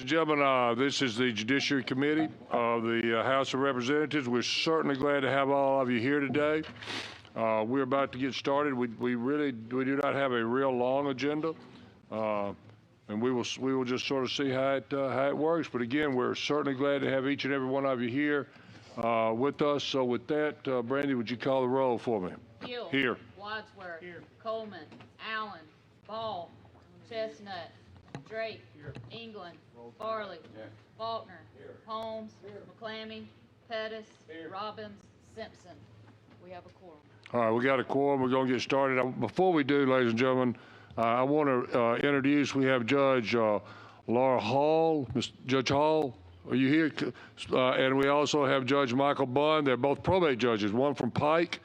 and gentlemen, this is the Judiciary Committee of the House of Representatives. We're certainly glad to have all of you here today. We're about to get started. We do not have a real long agenda, and we will just sort of see how it works. But again, we're certainly glad to have each and every one of you here with us. So with that, Brandy, would you call the roll for me? Hill. Here. Wadsworth. Here. Coleman. Allen. Ball. Chestnut. Drake. Here. England. Farley. Here. Faulkner. Here. Holmes. Here. McClammy. Pettis. Here. Robbins. Simpson. We have a quorum. All right, we got a quorum. We're going to get started. Before we do, ladies and gentlemen, I want to introduce, we have Judge Laura Hall. Judge Hall, are you here? And we also have Judge Michael Bunn. They're both probate judges, one from Pike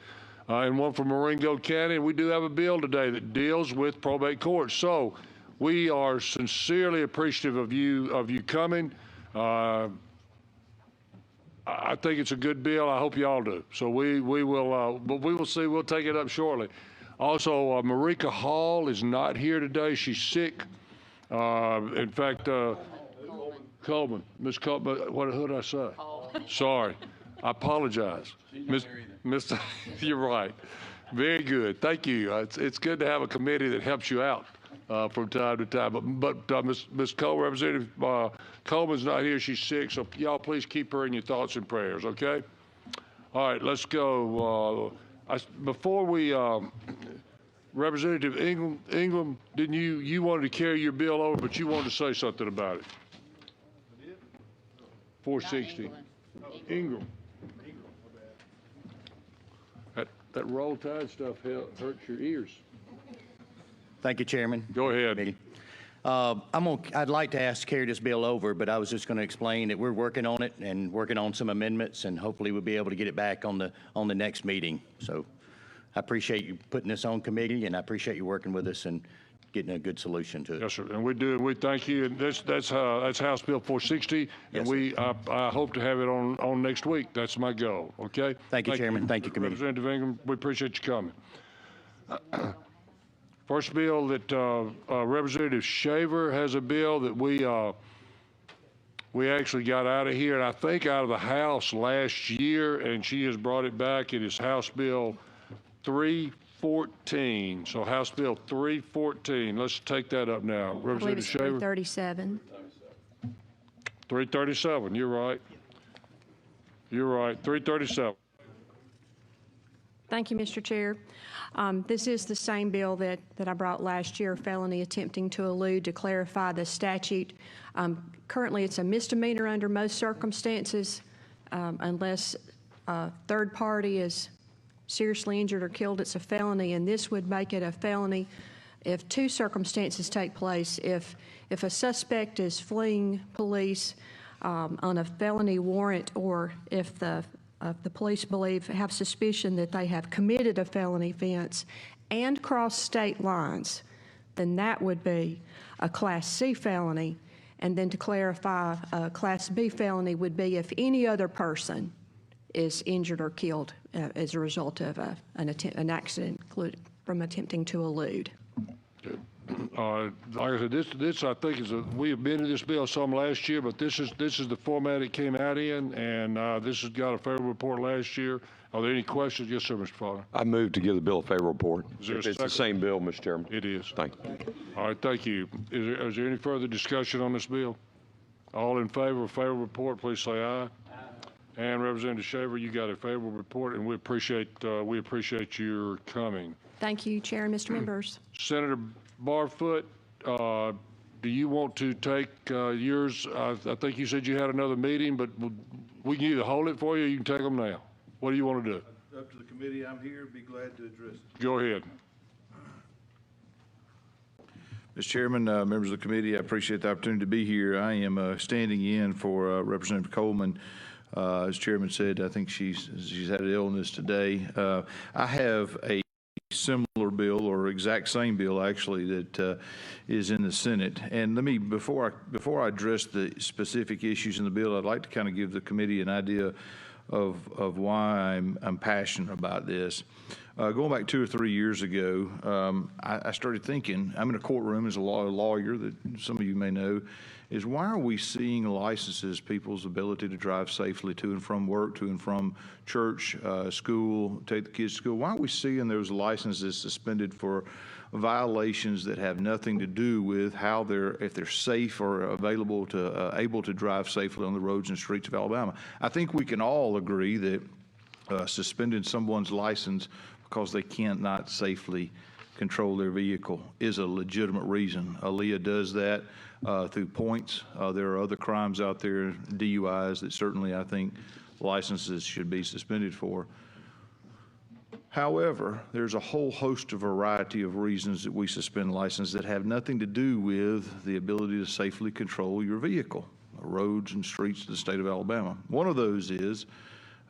and one from Marengo County. And we do have a bill today that deals with probate courts. So we are sincerely appreciative of you coming. I think it's a good bill. I hope you all do. So we will see. We'll take it up shortly. Also, Marika Hall is not here today. She's sick. In fact, Coleman, Miss Coleman, what did I say? Sorry, I apologize. Mr. You're right. Very good. Thank you. It's good to have a committee that helps you out from time to time. But Ms. Cole, Representative Coleman's not here. She's sick. So y'all please keep her in your thoughts and prayers, okay? All right, let's go. Before we, Representative Ingram, didn't you wanted to carry your bill over, but you wanted to say something about it? I did? 460. Ingram. That roll tide stuff hurts your ears. Thank you, Chairman. Go ahead. I'd like to ask to carry this bill over, but I was just going to explain that we're working on it and working on some amendments, and hopefully we'll be able to get it back on the next meeting. So I appreciate you putting this on committee, and I appreciate you working with us and getting a good solution to it. Yes, sir. And we do. We thank you. And that's House Bill 460, and yes, I hope to have it on next week. That's my goal. Okay. Thank you, Chairman. Thank you, committee. Representative Ingram, we appreciate you coming. First bill that Representative Shaver has a bill that we actually got out of here, and I think out of the House last year, and she has brought it back. It is House Bill 314. So House Bill 314. Let's take that up now. Representative Shaver. 337. 337. You're right. You're right. 337. Thank you, Mr. Chair. This is the same bill that I brought last year, felony attempting to elude, to clarify the statute. Currently, it's a misdemeanor under most circumstances, unless a third party is seriously injured or killed. It's a felony, and this would make it a felony if two circumstances take place. If a suspect is fleeing police on a felony warrant, or if the police have suspicion that they have committed a felony offense and crossed state lines, then that would be a Class C felony. And then to clarify, a Class B felony would be if any other person is injured or killed as a result of an accident from attempting to elude. Good. Like I said, this I think we amended this bill some last year, but this is the format it came out in, and this has got a favorable report last year. Are there any questions? Yes, sir, Mr. Faulkner. I move to give the bill a favorable report. It's the same bill, Mr. Chairman. It is. Thank you. All right, thank you. Is there any further discussion on this bill? All in favor of favorable report, please say aye. Aye. And Representative Shaver, you got a favorable report, and we appreciate your coming. Thank you, Chair and Mr. Members. Senator Barfoot, do you want to take yours? I think you said you had another meeting, but we can either hold it for you or you can take them now. What do you want to do? Up to the committee. I'm here. Be glad to address it. Go ahead. Mr. Chairman, members of the committee, I appreciate the opportunity to be here. I am standing in for Representative Coleman. As Chairman said, I think she's had an illness today. I have a similar bill, or exact same bill actually, that is in the Senate. And let me, before I address the specific issues in the bill, I'd like to kind of give the committee an idea of why I'm passionate about this. Going back 2 or 3 years ago, I started thinking, I'm in a courtroom as a lawyer that some of you may know, is why are we seeing licenses, people's ability to drive safely to and from work, to and from church, school, take the kids to school? Why are we seeing those licenses suspended for violations that have nothing to do with how if they're safe or available to, able to drive safely on the roads and streets of Alabama? I think we can all agree that suspending someone's license because they cannot safely control their vehicle is a legitimate reason. Aaliyah does that through points. There are other crimes out there, DUIs, that certainly I think licenses should be suspended for. However, there's a whole host of variety of reasons that we suspend licenses that have nothing to do with the ability to safely control your vehicle, roads and streets of the state of Alabama. One of those is,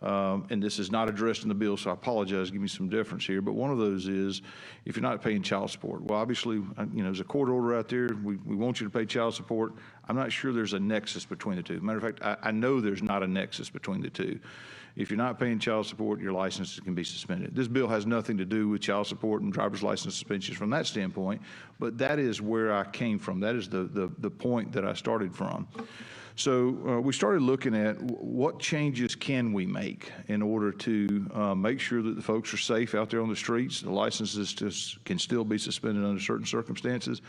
and this is not addressed in the bill, so I apologize, give me some difference here, but one of those is if you're not paying child support. Well, obviously, you know, there's a court order out there. We want you to pay child support. I'm not sure there's a nexus between the two. Matter of fact, I know there's not a nexus between the two. If you're not paying child support, your license can be suspended. This bill has nothing to do with child support and driver's license suspensions from that standpoint, but that is where I came from. That is the point that I started from. So we started looking at what changes can we make in order to make sure that the folks are safe out there on the streets. The licenses can still be suspended under certain circumstances,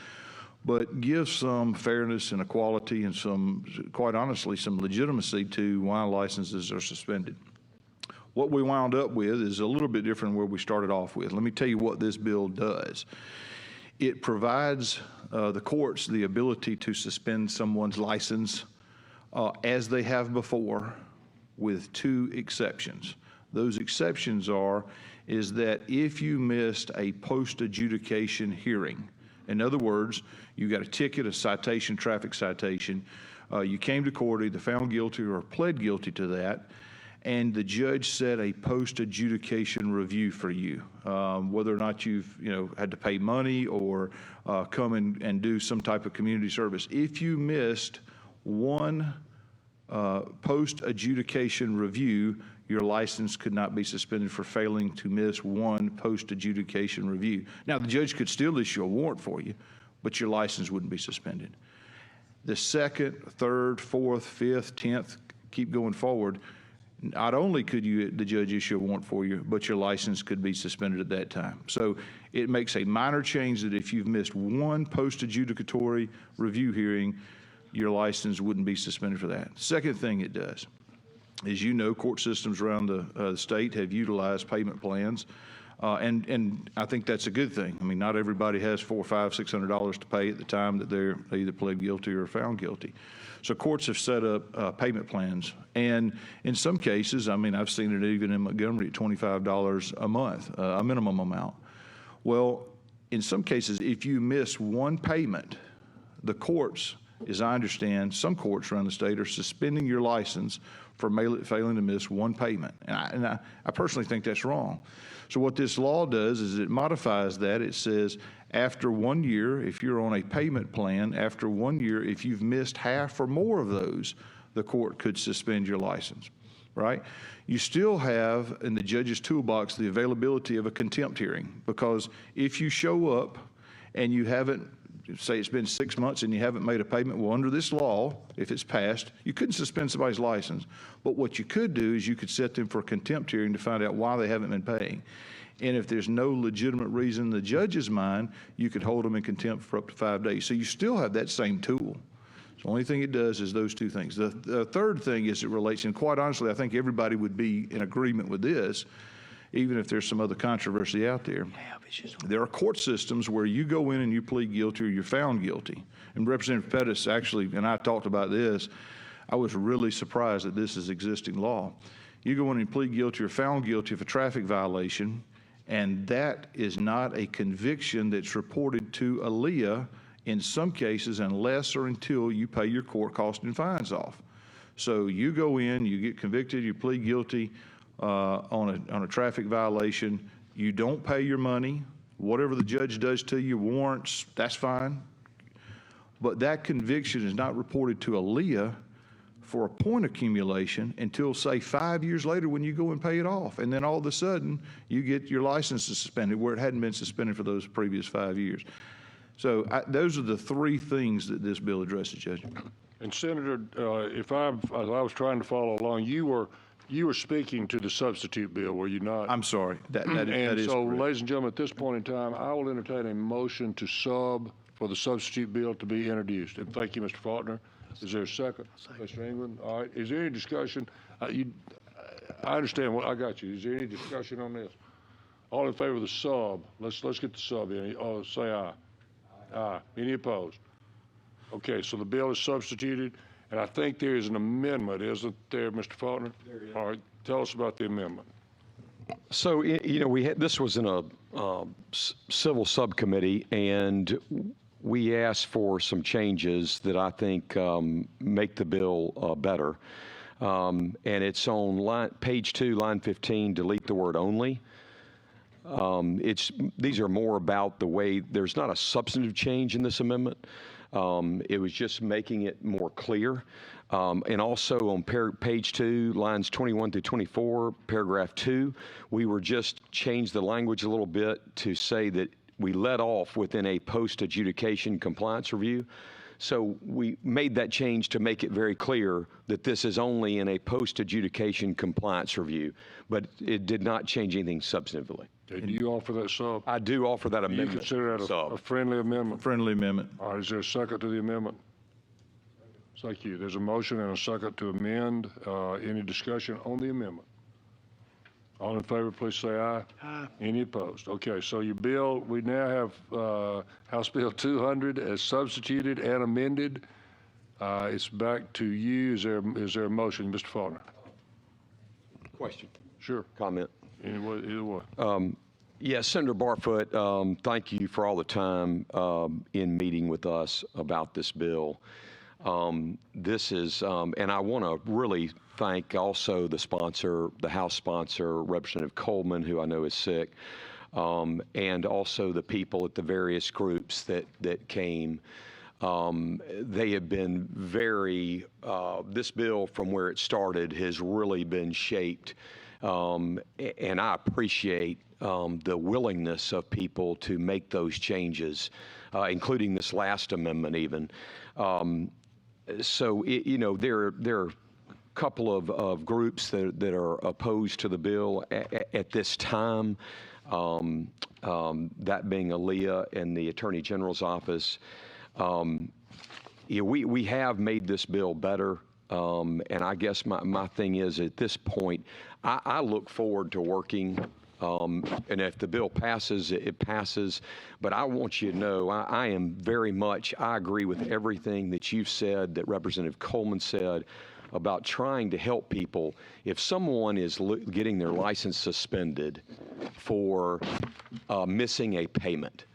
but give some fairness and equality and some, quite honestly, some legitimacy to why licenses are suspended. What we wound up with is a little bit different than where we started off with. Let me tell you what this bill does. It provides the courts the ability to suspend someone's license as they have before, with 2 exceptions. Those exceptions is that if you missed a post-adjudication hearing, in other words, you got a ticket, a citation, traffic citation, you came to court, either found guilty or pled guilty to that, and the judge set a post-adjudication review for you, whether or not you've had to pay money or come and do some type of community service. If you missed one post-adjudication review, your license could not be suspended for failing to miss one post-adjudication review. Now, the judge could still issue a warrant for you, but your license wouldn't be suspended. The 2nd, 3rd, 4th, 5th, 10th, keep going forward, not only could the judge issue a warrant for you, but your license could be suspended at that time. So it makes a minor change that if you've missed one post-adjudicatory review hearing, your license wouldn't be suspended for that. Second thing it does is, court systems around the state have utilized payment plans, and I think that's a good thing. I mean, not everybody has $400, $500, $600 to pay at the time that they either pled guilty or found guilty. So courts have set up payment plans, and in some cases, I mean, I've seen it even in Montgomery at $25 a month, a minimum amount. Well, in some cases, if you miss one payment, the courts, as I understand, some courts around the state are suspending your license for failing to miss one payment. And I personally think that's wrong. So what this law does is it modifies that. It says after 1 year, if you're on a payment plan, after 1 year, if you've missed half or more of those, the court could suspend your license, right? You still have in the judge's toolbox the availability of a contempt hearing, because if you show up and you haven't, say it's been 6 months and you haven't made a payment, well, under this law, if it's passed, you couldn't suspend somebody's license. But what you could do is you could set them for a contempt hearing to find out why they haven't been paying. And if there's no legitimate reason in the judge's mind, you could hold them in contempt for up to 5 days. So you still have that same tool. The only thing it does is those 2 things. The third thing is it relates, and quite honestly, I think everybody would be in agreement with this, even if there's some other controversy out there. There are court systems where you go in and you plead guilty or you're found guilty. And Representative Pettis actually, and I talked about this, I was really surprised that this is existing law. You go in and plead guilty or found guilty of a traffic violation, and that is not a conviction that's reported to ALEA in some cases unless or until you pay your court costs and fines off. So you go in, you get convicted, you plead guilty on a traffic violation, you don't pay your money, whatever the judge does to you, warrants, that's fine. But that conviction is not reported to ALEA for a point accumulation until, say, 5 years later when you go and pay it off. And then all of a sudden, you get your license suspended where it hadn't been suspended for those previous 5 years. So those are the three things that this bill addresses, Judge. And Senator, as I was trying to follow along, you were speaking to the substitute bill, were you not? I'm sorry. That And is so, correct. ladies and gentlemen, at this point in time, I will entertain a motion to sub for the substitute bill to be introduced. And thank you, Mr. Faulkner. Is there a second? Mr. England? All right. Is there any discussion? I understand. I got you. Is there any discussion on this? All in favor of the sub? Let's get the sub in. Say aye. Aye. Any opposed? Okay, so the bill is substituted, and I think there is an amendment, isn't there, Mr. Faulkner? There is. All right. Tell us about the amendment. So, this was in a civil subcommittee, and we asked for some changes that I think make the bill better. And it's on page 2, line 15, delete the word only. These are more about the way, there's not a substantive change in this amendment. It was just making it more clear. And also on page 2, lines 21 through 24, paragraph 2, we were just changed the language a little bit to say that we let off within a post-adjudication compliance review. So we made that change to make it very clear that this is only in a post-adjudication compliance review, but it did not change anything substantively. Okay, do you offer that sub? I do offer that Do you amendment. consider that a friendly amendment? Friendly amendment. All right, is there a second to the amendment? Thank you. There's a motion and a second to amend. Any discussion on the amendment? All in favor, please say aye. Aye. Any opposed? Okay, so your bill, we now have House Bill 200 as substituted and amended. It's back to you. Is there a motion, Mr. Faulkner? Question. Sure. Comment. Either way. Yes, Senator Barfoot, thank you for all the time in meeting with us about this bill. This is, and I want to really thank also the sponsor, the House sponsor, Representative Coleman, who I know is sick, and also the people at the various groups that came. They have been very, this bill from where it started has really been shaped, and I appreciate the willingness of people to make those changes, including this last amendment even. So, there are a couple of groups that are opposed to the bill at this time, that being ALEA and the Attorney General's office. We have made this bill better, and I guess my thing is at this point, I look forward to working. And if the bill passes, it passes. But I want you to know, I agree with everything that you've said, that Representative Coleman said, about trying to help people. If someone is getting their license suspended for missing a payment,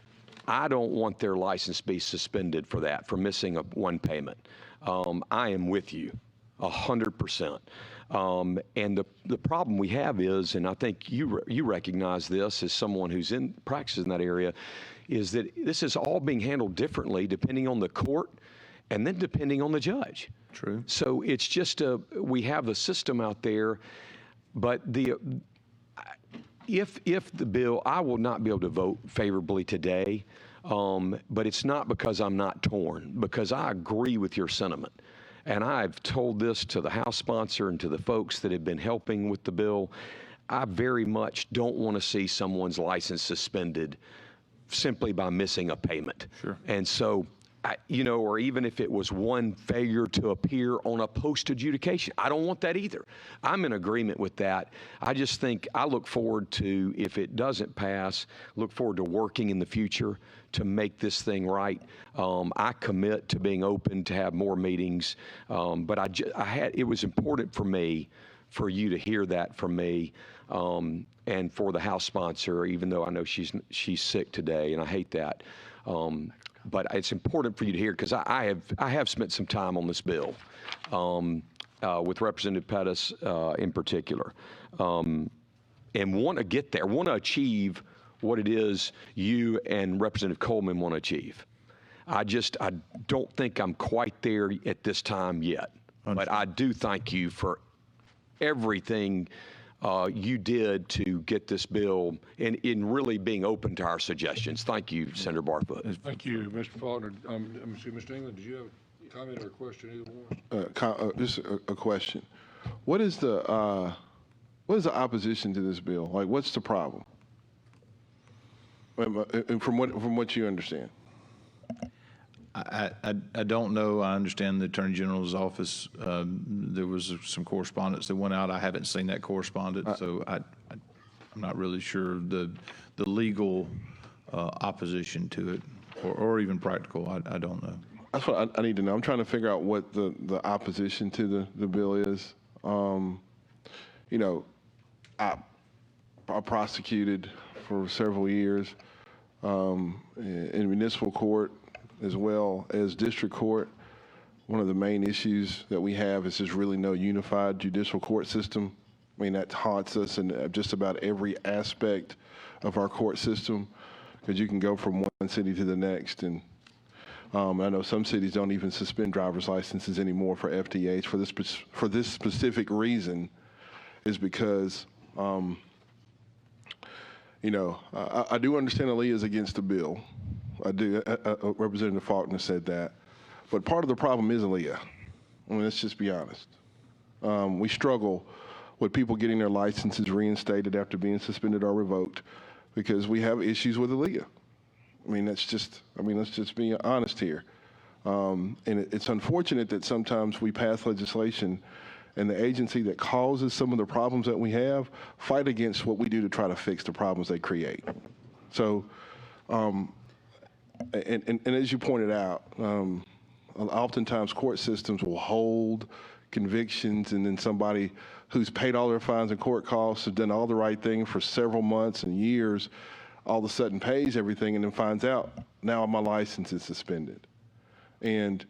I don't want their license to be suspended for that, for missing one payment. I am with you 100%. And the problem we have is, and I think you recognize this as someone who's in practice in that area, is that this is all being handled differently depending on the court and then depending on the judge. True. So it's just we have the system out there, but if the bill, I will not be able to vote favorably today, but it's not because I'm not torn, because I agree with your sentiment. And I've told this to the House sponsor and to the folks that have been helping with the bill. I very much don't want to see someone's license suspended simply by missing a payment. Sure. And so, or even if it was one failure to appear on a post-adjudication, I don't want that either. I'm in agreement with that. I just think I look forward to, if it doesn't pass, look forward to working in the future to make this thing right. I commit to being open to have more meetings, but it was important for me, for you to hear that from me, and for the House sponsor, even though I know she's sick today, and I hate that. But it's important for you to hear, because I have spent some time on this bill with Representative Pettis in particular, and want to get there, want to achieve what it is you and Representative Coleman want to achieve. I don't think I'm quite there at this time yet. But I do thank you for everything you did to get this bill and in really being open to our suggestions. Thank you, Senator Barfoot. Thank you, Mr. Faulkner. Let me see, Mr. England, did you have a comment or a question, either one? Just a question. What is the opposition to this bill? Like, what's the problem? From what you understand. I don't know. I understand the Attorney General's office, there was some correspondence that went out. I haven't seen that correspondence, so I'm not really sure the legal opposition to it, or even practical. I don't know. That's what I need to know. I'm trying to figure out what the opposition to the bill is. You know, I prosecuted for several years in municipal court as well as district court. One of the main issues that we have is there's really no unified judicial court system. I mean, that haunts us in just about every aspect of our court system, because you can go from one city to the next. And I know some cities don't even suspend driver's licenses anymore for FTAs for this specific reason, is because, you know, I do understand Aaliyah is against the bill. I do. Representative Faulkner said that. But part of the problem is Aaliyah. I mean, let's just be honest. We struggle with people getting their licenses reinstated after being suspended or revoked because we have issues with Aaliyah. I mean, let's just be honest here. And it's unfortunate that sometimes we pass legislation and the agency that causes some of the problems that we have fight against what we do to try to fix the problems they create. So, and as you pointed out, oftentimes court systems will hold convictions, and then somebody who's paid all their fines and court costs, has done all the right thing for several months and years, all of a sudden pays everything and then finds out, now my license is suspended. And,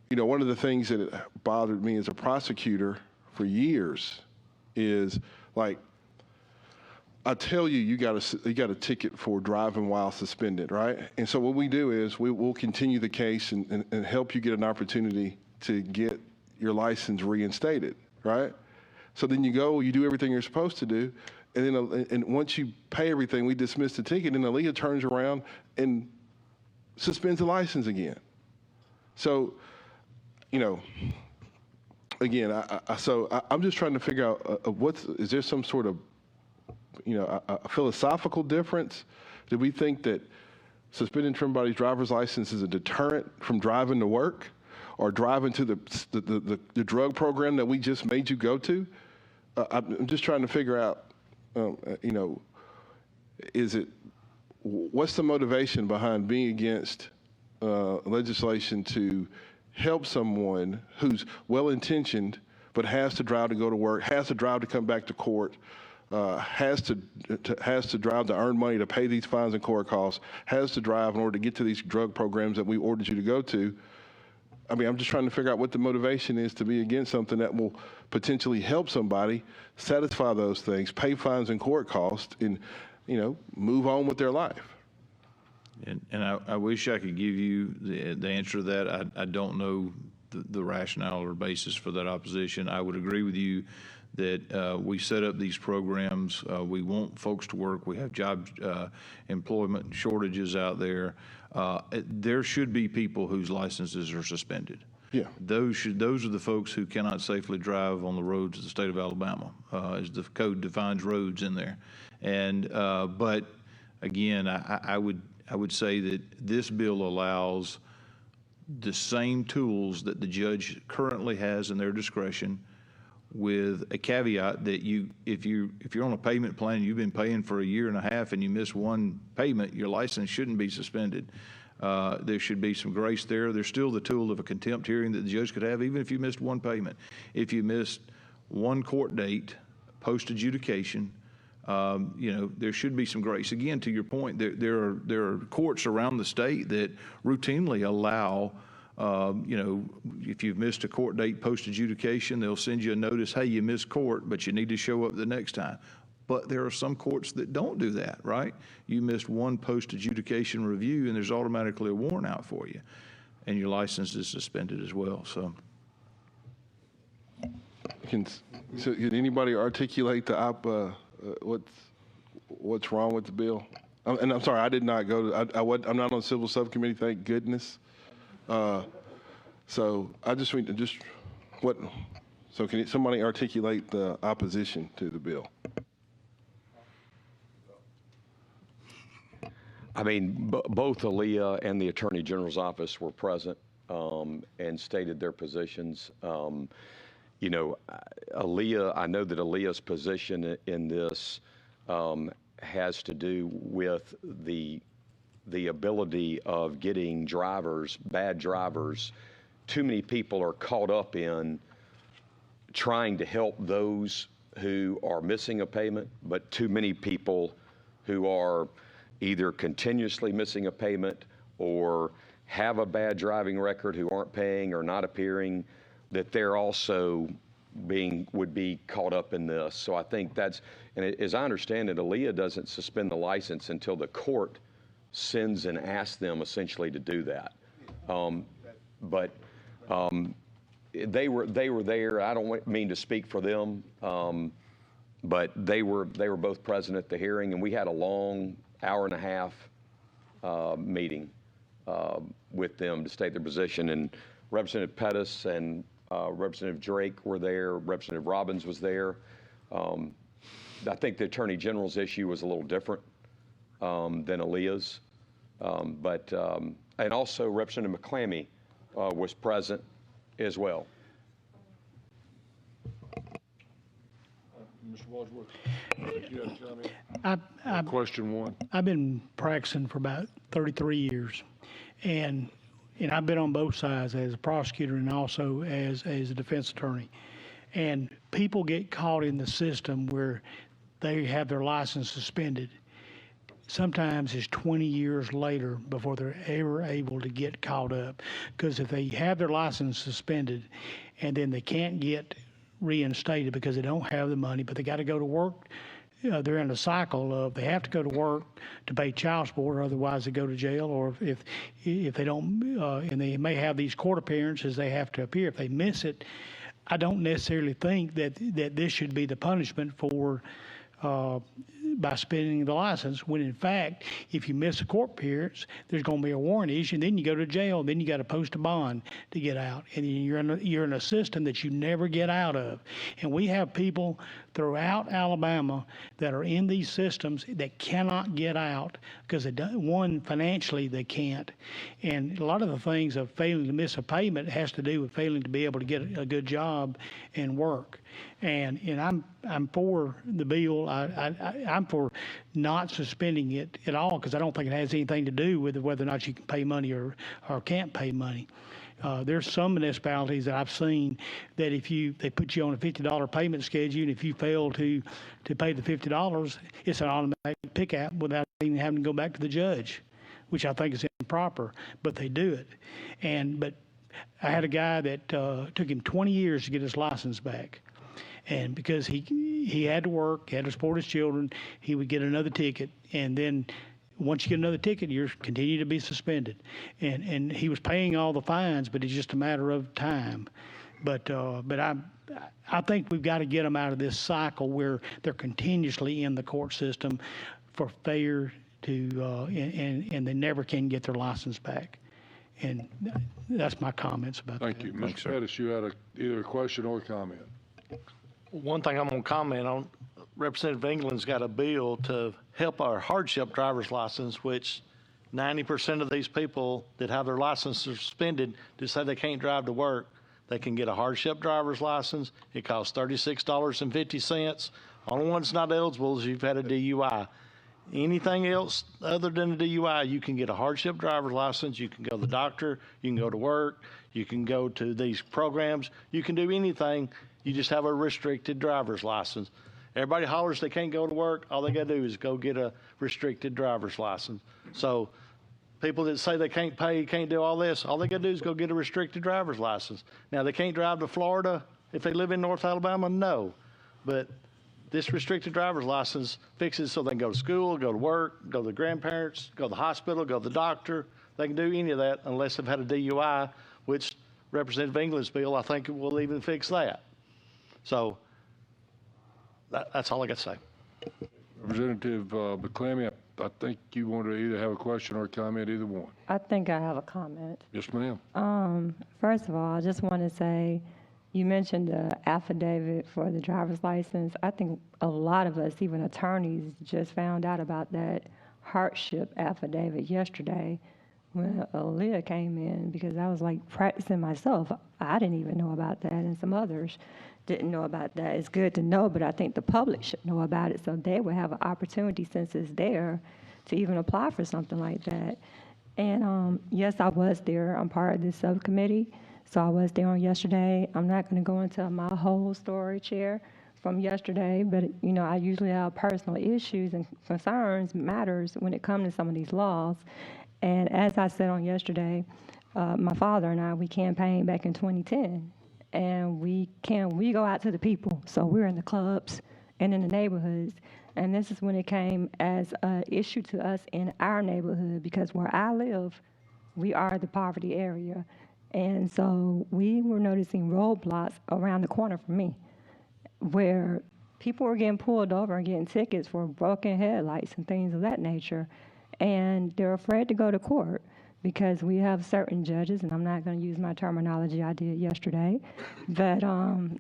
you know, one of the things that bothered me as a prosecutor for years is, like, I tell you, you got a ticket for driving while suspended, right? And so what we do is we'll continue the case and help you get an opportunity to get your license reinstated, right? So then you go, you do everything you're supposed to do, and then and once you pay everything, we dismiss the ticket, and Aaliyah turns around and suspends the license again. So, you know, again, I'm just trying to figure out is there some sort of, you know, a philosophical difference? Do we think that suspending somebody's driver's license is a deterrent from driving to work or driving to the drug program that we just made you go to? I'm just trying to figure out, you know, what's the motivation behind being against legislation to help someone who's well-intentioned but has to drive to go to work, has to drive to come back to court, has to drive to earn money to pay these fines and court costs, has to drive in order to get to these drug programs that we ordered you to go to. I mean, I'm just trying to figure out what the motivation is to be against something that will potentially help somebody satisfy those things, pay fines and court costs, and, you know, move on with their life. And I wish I could give you the answer to that. I don't know the rationale or basis for that opposition. I would agree with you that we set up these programs. We want folks to work. We have job employment shortages out there. There should be people whose licenses are suspended. Yeah. Those are the folks who cannot safely drive on the roads of the state of Alabama, as the code defines roads in there. And but again, I would say that this bill allows the same tools that the judge currently has in their discretion, with a caveat that if you're on a payment plan, you've been paying for a year and a half and you miss one payment, your license shouldn't be suspended. There should be some grace there. There's still the tool of a contempt hearing that the judge could have, even if you missed one payment. If you missed one court date, post-adjudication, you know, there should be some grace. Again, to your point, there are courts around the state that routinely allow, you know, if you've missed a court date post-adjudication, they'll send you a notice, hey, you missed court, but you need to show up the next time. But there are some courts that don't do that, right? You missed one post-adjudication review, and there's automatically a warrant out for you, and your license is suspended as well. So, Can anybody articulate what's wrong with the bill? And I'm sorry, I did not go to, I'm not on the civil subcommittee, thank goodness. So I just need to so can somebody articulate the opposition to the bill? I mean, both Aaliyah and the Attorney General's office were present and stated their positions. You know, Aaliyah, I know that Aaliyah's position in this has to do with the ability of getting drivers, bad drivers. Too many people are caught up in trying to help those who are missing a payment, but too many people who are either continuously missing a payment or have a bad driving record who aren't paying or not appearing, that they're also would be caught up in this. So I think and as I understand it, Aaliyah doesn't suspend the license until the court sends and asks them essentially to do that. They were there. I don't mean to speak for them, but they were both present at the hearing, and we had a long hour-and-a-half meeting with them to state their position. And Representative Pettis and Representative Drake were there. Representative Robbins was there. I think the Attorney General's issue was a little different than Aaliyah's, and also Representative McClammy was present as well. Mr. Wadsworth, you had a comment? Question one. I've been practicing for about 33 years, and I've been on both sides as a prosecutor and also as a defense attorney. And people get caught in the system where they have their license suspended. Sometimes it's 20 years later before they're ever able to get caught up. Because if they have their license suspended and then they can't get reinstated because they don't have the money, but they got to go to work, they're in a cycle of they have to go to work to pay child support, or otherwise they go to jail. Or if they don't, and they may have these court appearances, they have to appear. If they miss it, I don't necessarily think that this should be the punishment for by suspending the license, when in fact, if you miss a court appearance, there's going to be a warrant issue, and then you go to jail, then you got to post a bond to get out, and you're in a system that you never get out of. And we have people throughout Alabama that are in these systems that cannot get out because one, financially they can't, and a lot of the things of failing to miss a payment has to do with failing to be able to get a good job and work. And I'm for the bill. I'm for not suspending it at all because I don't think it has anything to do with whether or not you can pay money or can't pay money. There's some municipalities that I've seen that they put you on a $50 payment schedule, and if you fail to pay the $50, it's an automatic pick out without even having to go back to the judge, which I think is improper, but they do it. But I had a guy that took him 20 years to get his license back. And because he had to work, he had to support his children, he would get another ticket, and then once you get another ticket, you're continue to be suspended. And he was paying all the fines, but it's just a matter of time. But I think we've got to get them out of this cycle where they're continuously in the court system for failure to and they never can get their license back. And that's my comments about that. Thank you. Mr. Pettis, you had either a question or a comment. One thing I'm going to comment on, Representative England's got a bill to help our hardship driver's license, which 90% of these people that have their license suspended to say they can't drive to work, they can get a hardship driver's license. It costs $36.50. Only one that's not eligible is if you've had a DUI. Anything else other than a DUI, you can get a hardship driver's license. You can go to the doctor. You can go to work. You can go to these programs. You can do anything. You just have a restricted driver's license. Everybody hollers they can't go to work. All they got to do is go get a restricted driver's license. So people that say they can't pay, can't do all this, all they got to do is go get a restricted driver's license. Now, they can't drive to Florida if they live in North Alabama? No. But this restricted driver's license fixes so they can go to school, go to work, go to the grandparents, go to the hospital, go to the doctor. They can do any of that unless they've had a DUI, which Representative England's bill, I think, will even fix that. So that's all I got to say. Representative McClammy, I think you want to either have a question or a comment, either one. I think I have a comment. Yes, ma'am. First of all, I just want to say, you mentioned the affidavit for the driver's license. I think a lot of us, even attorneys, just found out about that hardship affidavit yesterday when Aaliyah came in, because I was like practicing myself. I didn't even know about that, and some others didn't know about that. It's good to know, but I think the public should know about it so they would have an opportunity, since it's there, to even apply for something like that. And yes, I was there. I'm part of this subcommittee, so I was there on yesterday. I'm not going to go into my whole story, Chair, from yesterday, but you know, I usually have personal issues and concerns, matters when it comes to some of these laws. And as I said on yesterday, my father and I, we campaigned back in 2010, and we go out to the people. So we're in the clubs and in the neighborhoods. And this is when it came as an issue to us in our neighborhood, because where I live, we are the poverty area. And so we were noticing roadblocks around the corner from me, where people were getting pulled over and getting tickets for broken headlights and things of that nature. And they're afraid to go to court because we have certain judges, and I'm not going to use my terminology I did yesterday, but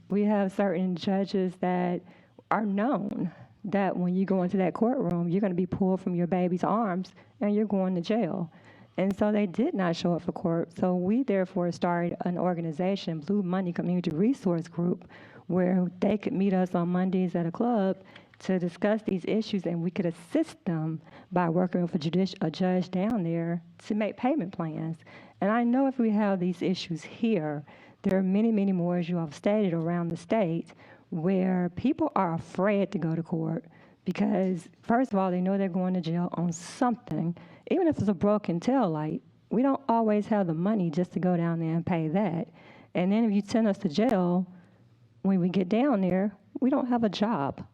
we have certain judges that are known that when you go into that courtroom, you're going to be pulled from your baby's arms and you're going to jail. And so they did not show up for court. So we therefore started an organization, Blue Money Community Resource Group, where they could meet us on Mondays at a club to discuss these issues, and we could assist them by working with a judge down there to make payment plans. And I know if we have these issues here, there are many, many more, as you have stated, around the state, where people are afraid to go to court because, first of all, they know they're going to jail on something. Even if it's a broken tail light, we don't always have the money just to go down there and pay that. And then if you send us to jail, when we get down there, we don't have a job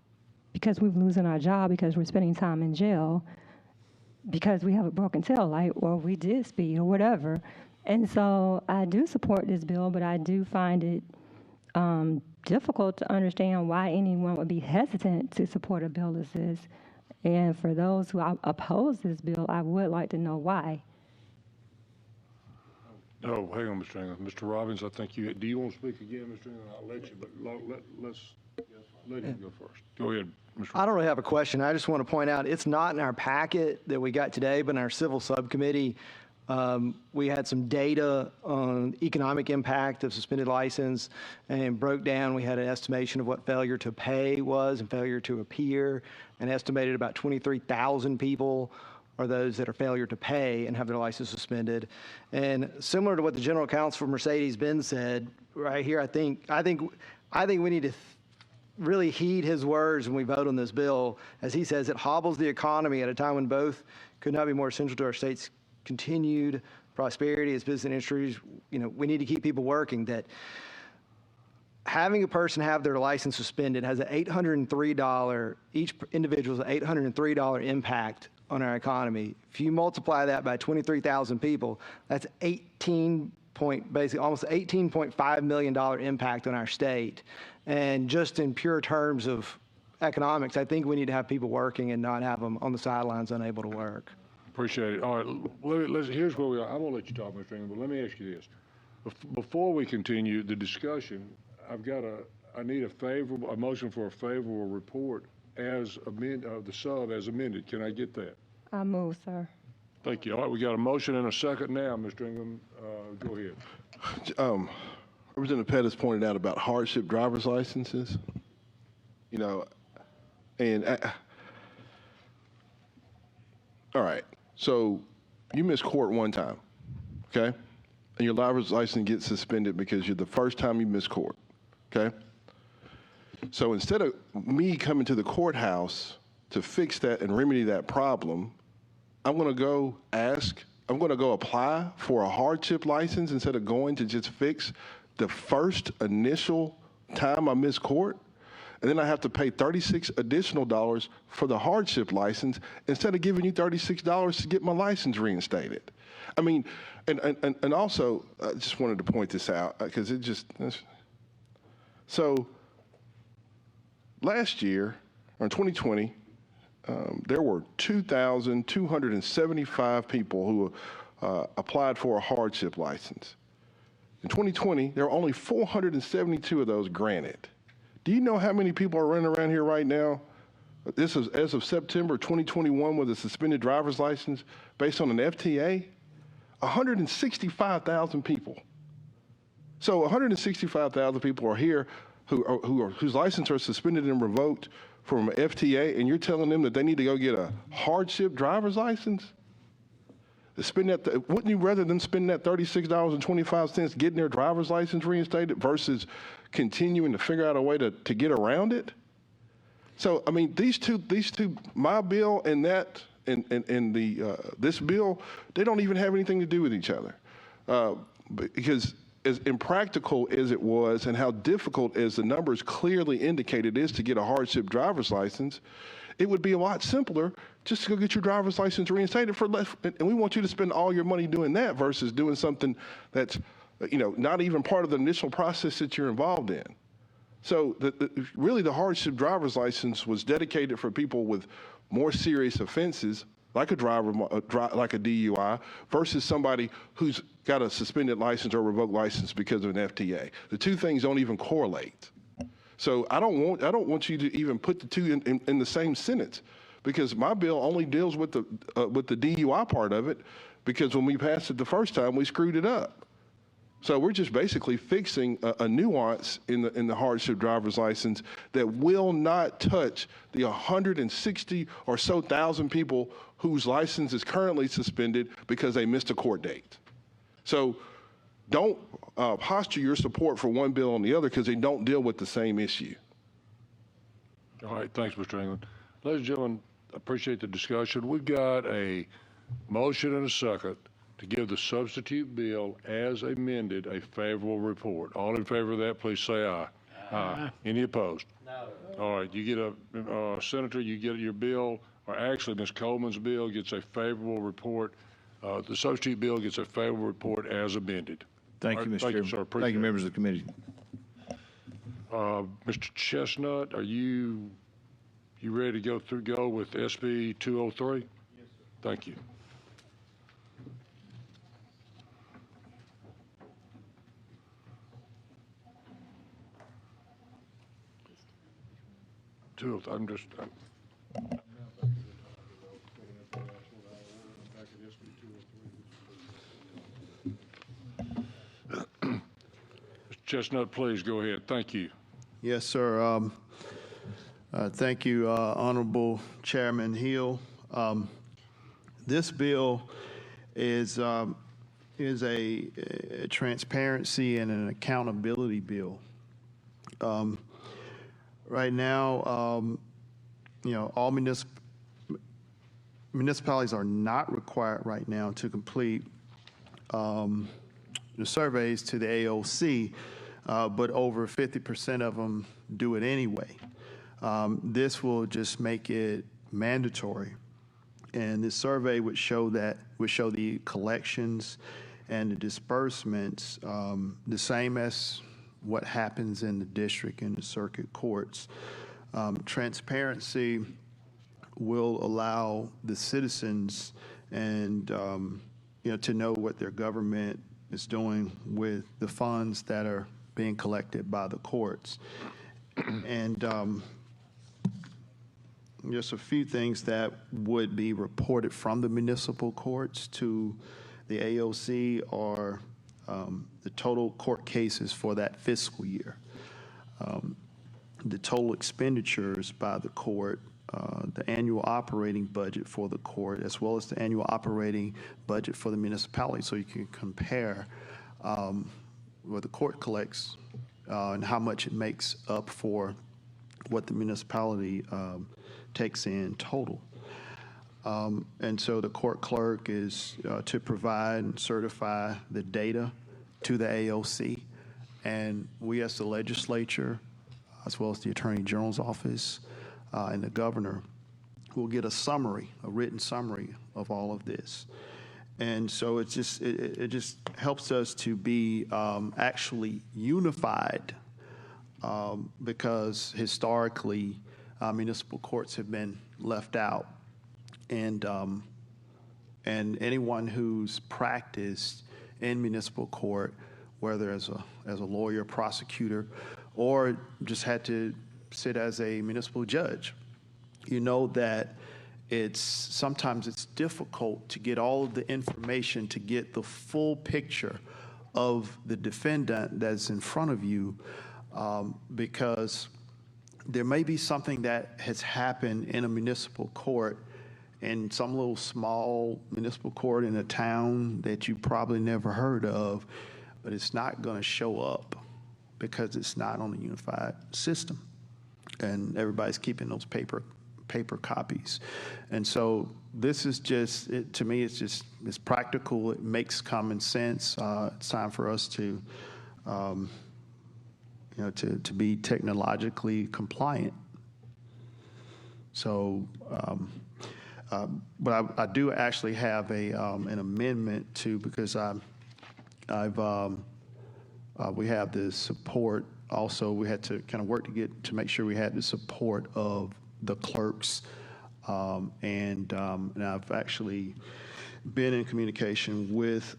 because we're losing our job because we're spending time in jail because we have a broken tail light or we did speed or whatever. And so I do support this bill, but I do find it difficult to understand why anyone would be hesitant to support a bill as this. And for those who oppose this bill, I would like to know why. Oh, hang on, Mr. England. Mr. Robbins, I think do you want to speak again, Mr. England? I'll let you, but let's let him go first. Go ahead, Mr. I don't really have a question. I just want to point out, it's not in our packet that we got today, but in our civil subcommittee, we had some data on economic impact of suspended license and broke down. We had an estimation of what failure to pay was and failure to appear, and estimated about 23,000 people are those that are failure to pay and have their license suspended. And similar to what the general counsel for Mercedes-Benz said right here, I think we need to really heed his words when we vote on this bill. As he says, it hobbles the economy at a time when both could not be more essential to our state's continued prosperity as business industries. You know, we need to keep people working. That having a person have their license suspended has an $803, each individual's an $803 impact on our economy. If you multiply that by 23,000 people, that's basically almost $18.5 million impact on our state. And just in pure terms of economics, I think we need to have people working and not have them on the sidelines unable to work. Appreciate it. All right, here's where we are. I'm going to let you talk, Mr. England, but let me ask you this. Before we continue the discussion, I need a motion for a favorable report as the sub as amended. Can I get that? I move, sir. Thank you. All right, we got a motion and a second now, Mr. Ingram. Go ahead. Representative Pettis pointed out about hardship driver's licenses, you know, and all right, so you miss court one time, okay, and your driver's license gets suspended because you're the first time you miss court, okay? So instead of me coming to the courthouse to fix that and remedy that problem, I'm going to go apply for a hardship license instead of going to just fix the first initial time I miss court. And then I have to pay $36 additional for the hardship license instead of giving you $36 to get my license reinstated. I mean, and also, I just wanted to point this out because so last year, or in 2020, there were 2,275 people who applied for a hardship license. In 2020, there were only 472 of those granted. Do you know how many people are running around here right now? This is as of September 2021 with a suspended driver's license based on an FTA, 165,000 people. So 165,000 people are here whose license are suspended and revoked from an FTA, and you're telling them that they need to go get a hardship driver's license? Wouldn't you rather them spend that $36.25 getting their driver's license reinstated versus continuing to figure out a way to get around it? So, I mean, these two, my bill and that, and this bill, they don't even have anything to do with each other. Because as impractical as it was and how difficult as the numbers clearly indicate it is to get a hardship driver's license, it would be a lot simpler just to go get your driver's license reinstated for less. And we want you to spend all your money doing that versus doing something that's, not even part of the initial process that you're involved in. So really the hardship driver's license was dedicated for people with more serious offenses, like a DUI, versus somebody who's got a suspended license or revoked license because of an FTA. The two things don't even correlate. So I don't want you to even put the two in the same sentence, because my bill only deals with the DUI part of it, because when we passed it the first time, we screwed it up. So we're just basically fixing a nuance in the hardship driver's license that will not touch the 160 or so thousand people whose license is currently suspended because they missed a court date. So don't posture your support for one bill on the other, because they don't deal with the same issue. All right, thanks, Mr. England. Ladies and gentlemen, appreciate the discussion. We've got a motion and a second to give the substitute bill as amended a favorable report. All in favor of that, please say aye. Aye. Any opposed? No. All right, you get Senator, you get your bill, or actually Ms. Coleman's bill gets a favorable report. The substitute bill gets a favorable report as amended. Thank you, Mr. Chairman. Sir. Thank you, members of the committee. Mr. Chestnut, are you ready to go with SB 203? Yes, sir. Thank you. Mr. Chestnut, please go ahead. Thank you. Yes, sir. Thank you, Honorable Chairman Hill. This bill is a transparency and an accountability bill. Right now, all municipalities are not required right now to complete the surveys to the AOC, but over 50% of them do it anyway. This will just make it mandatory, and this survey would show the collections and the disbursements the same as what happens in the district and the circuit courts. Transparency will allow the citizens and to know what their government is doing with the funds that are being collected by the courts. And just a few things that would be reported from the municipal courts to the AOC are the total court cases for that fiscal year, the total expenditures by the court, the annual operating budget for the court, as well as the annual operating budget for the municipality, so you can compare what the court collects and how much it makes up for what the municipality takes in total. And so the court clerk is to provide and certify the data to the AOC. And we as the legislature, as well as the Attorney General's office and the governor, will get a summary, a written summary of all of this. And so it just helps us to be actually unified because historically, municipal courts have been left out. And anyone who's practiced in municipal court, whether as a lawyer, prosecutor, or just had to sit as a municipal judge, you know that sometimes it's difficult to get all of the information, to get the full picture of the defendant that's in front of you, because there may be something that has happened in a municipal court, in some little small municipal court in a town that you probably never heard of, but it's not going to show up because it's not on the unified system, and everybody's keeping those paper copies. And so this is just, to me, it's practical. It makes common sense. It's time for us to, to be technologically compliant. So, but I do actually have an amendment too, because we have the support. Also, we had to kind of work to make sure we had the support of the clerks, and I've actually been in communication with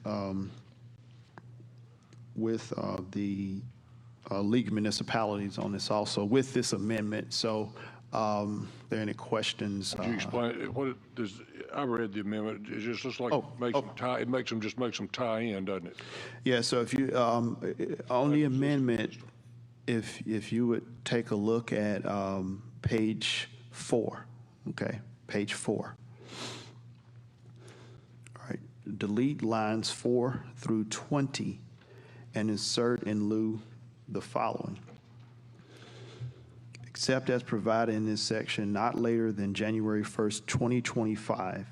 the League of Municipalities on this also, with this amendment. So, are there any questions? Could you explain what it does? I read the amendment. It just looks like it makes them tie in, doesn't it? Yeah. So if you on the amendment, if you would take a look at page 4, okay, page 4. All right. Delete lines 4 through 20, and insert in lieu the following. Except as provided in this section, not later than January 1st, 2025,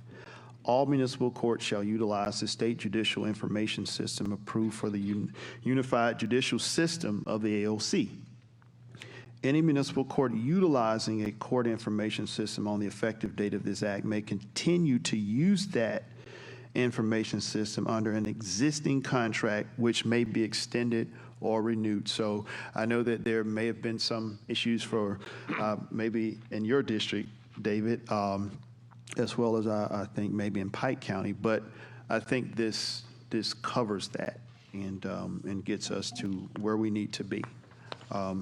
all municipal courts shall utilize the State Judicial Information System approved for the Unified Judicial System of the AOC. Any municipal court utilizing a court information system on the effective date of this act may continue to use that information system under an existing contract, which may be extended or renewed. So I know that there may have been some issues for maybe in your district, David, as well as I think maybe in Pike County, but I think this covers that and gets us to where we need to be. All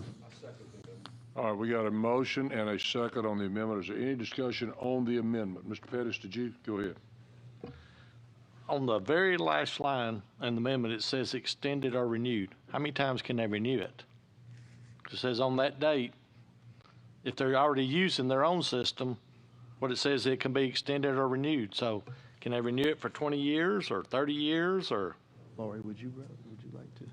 right, we got a motion and a second on the amendment. Is there any discussion on the amendment? Mr. Pettis, did you? Go ahead. On the very last line in the amendment, it says extended or renewed. How many times can they renew it? It says on that date, if they're already using their own system, what it says, it can be extended or renewed. So can they renew it for 20 years or 30 years or? Lori, would you like to?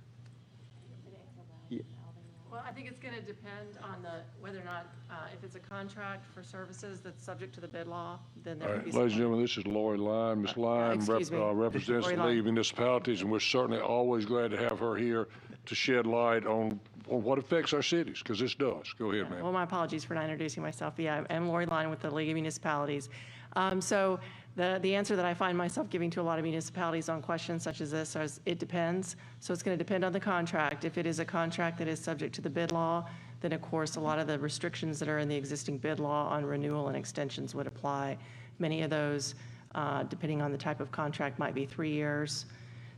Well, I think it's going to depend on whether or not, if it's a contract for services that's subject to the bid law, then there would be. Ladies and gentlemen, this is Lori Line. Ms. Line represents the League of Municipalities, and we're certainly always glad to have her here to shed light on what affects our cities, because this does. Go ahead, ma'am. Well, my apologies for not introducing myself. Yeah, I'm Lori Line with the League of Municipalities. So the answer that I find myself giving to a lot of municipalities on questions such as this is it depends. So it's going to depend on the contract. If it is a contract that is subject to the bid law, then of course a lot of the restrictions that are in the existing bid law on renewal and extensions would apply. Many of those, depending on the type of contract, might be 3 years.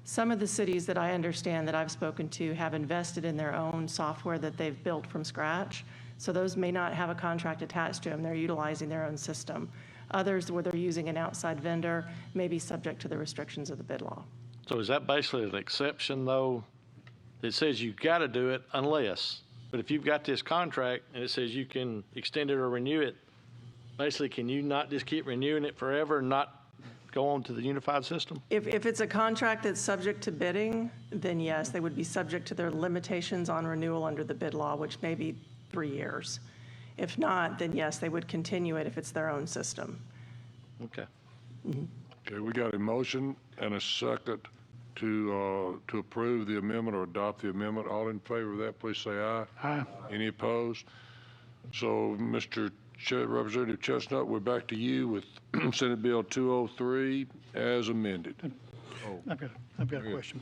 Some of the cities that I understand that I've spoken to have invested in their own software that they've built from scratch. So those may not have a contract attached to them. They're utilizing their own system. Others, where they're using an outside vendor, may be subject to the restrictions of the bid law. So is that basically an exception, though? It says you've got to do it unless. But if you've got this contract and it says you can extend it or renew it, basically, can you not just keep renewing it forever and not go on to the unified system? If it's a contract that's subject to bidding, then yes, they would be subject to their limitations on renewal under the bid law, which may be 3 years. If not, then yes, they would continue it if it's their own system. Okay. Mm-hmm. Okay, we got a motion and a second to approve the amendment or adopt the amendment. All in favor of that, please say aye. Aye. Any opposed? So, Representative Chestnut, we're back to you with Senate Bill 203 as amended. I've got a question.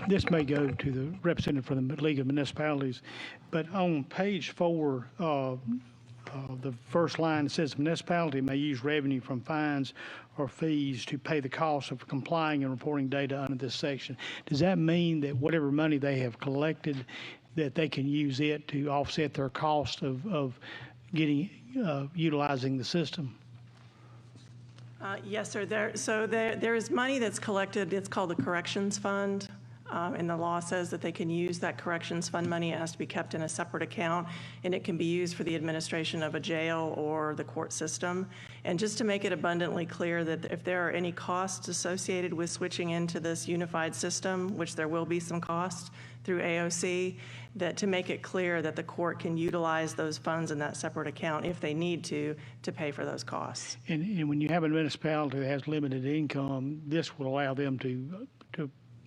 This may go to the representative for the League of Municipalities, but on page 4, the first line, it says municipality may use revenue from fines or fees to pay the cost of complying and reporting data under this section. Does that mean that whatever money they have collected, that they can use it to offset their cost of utilizing the system? Yes, sir. There is money that's collected. It's called the corrections fund. And the law says that they can use that corrections fund money. It has to be kept in a separate account, and it can be used for the administration of a jail or the court system. And just to make it abundantly clear that if there are any costs associated with switching into this unified system, which there will be some costs through AOC, that to make it clear that the court can utilize those funds in that separate account if they need to pay for those costs. And when you have a municipality that has limited income, this will allow them to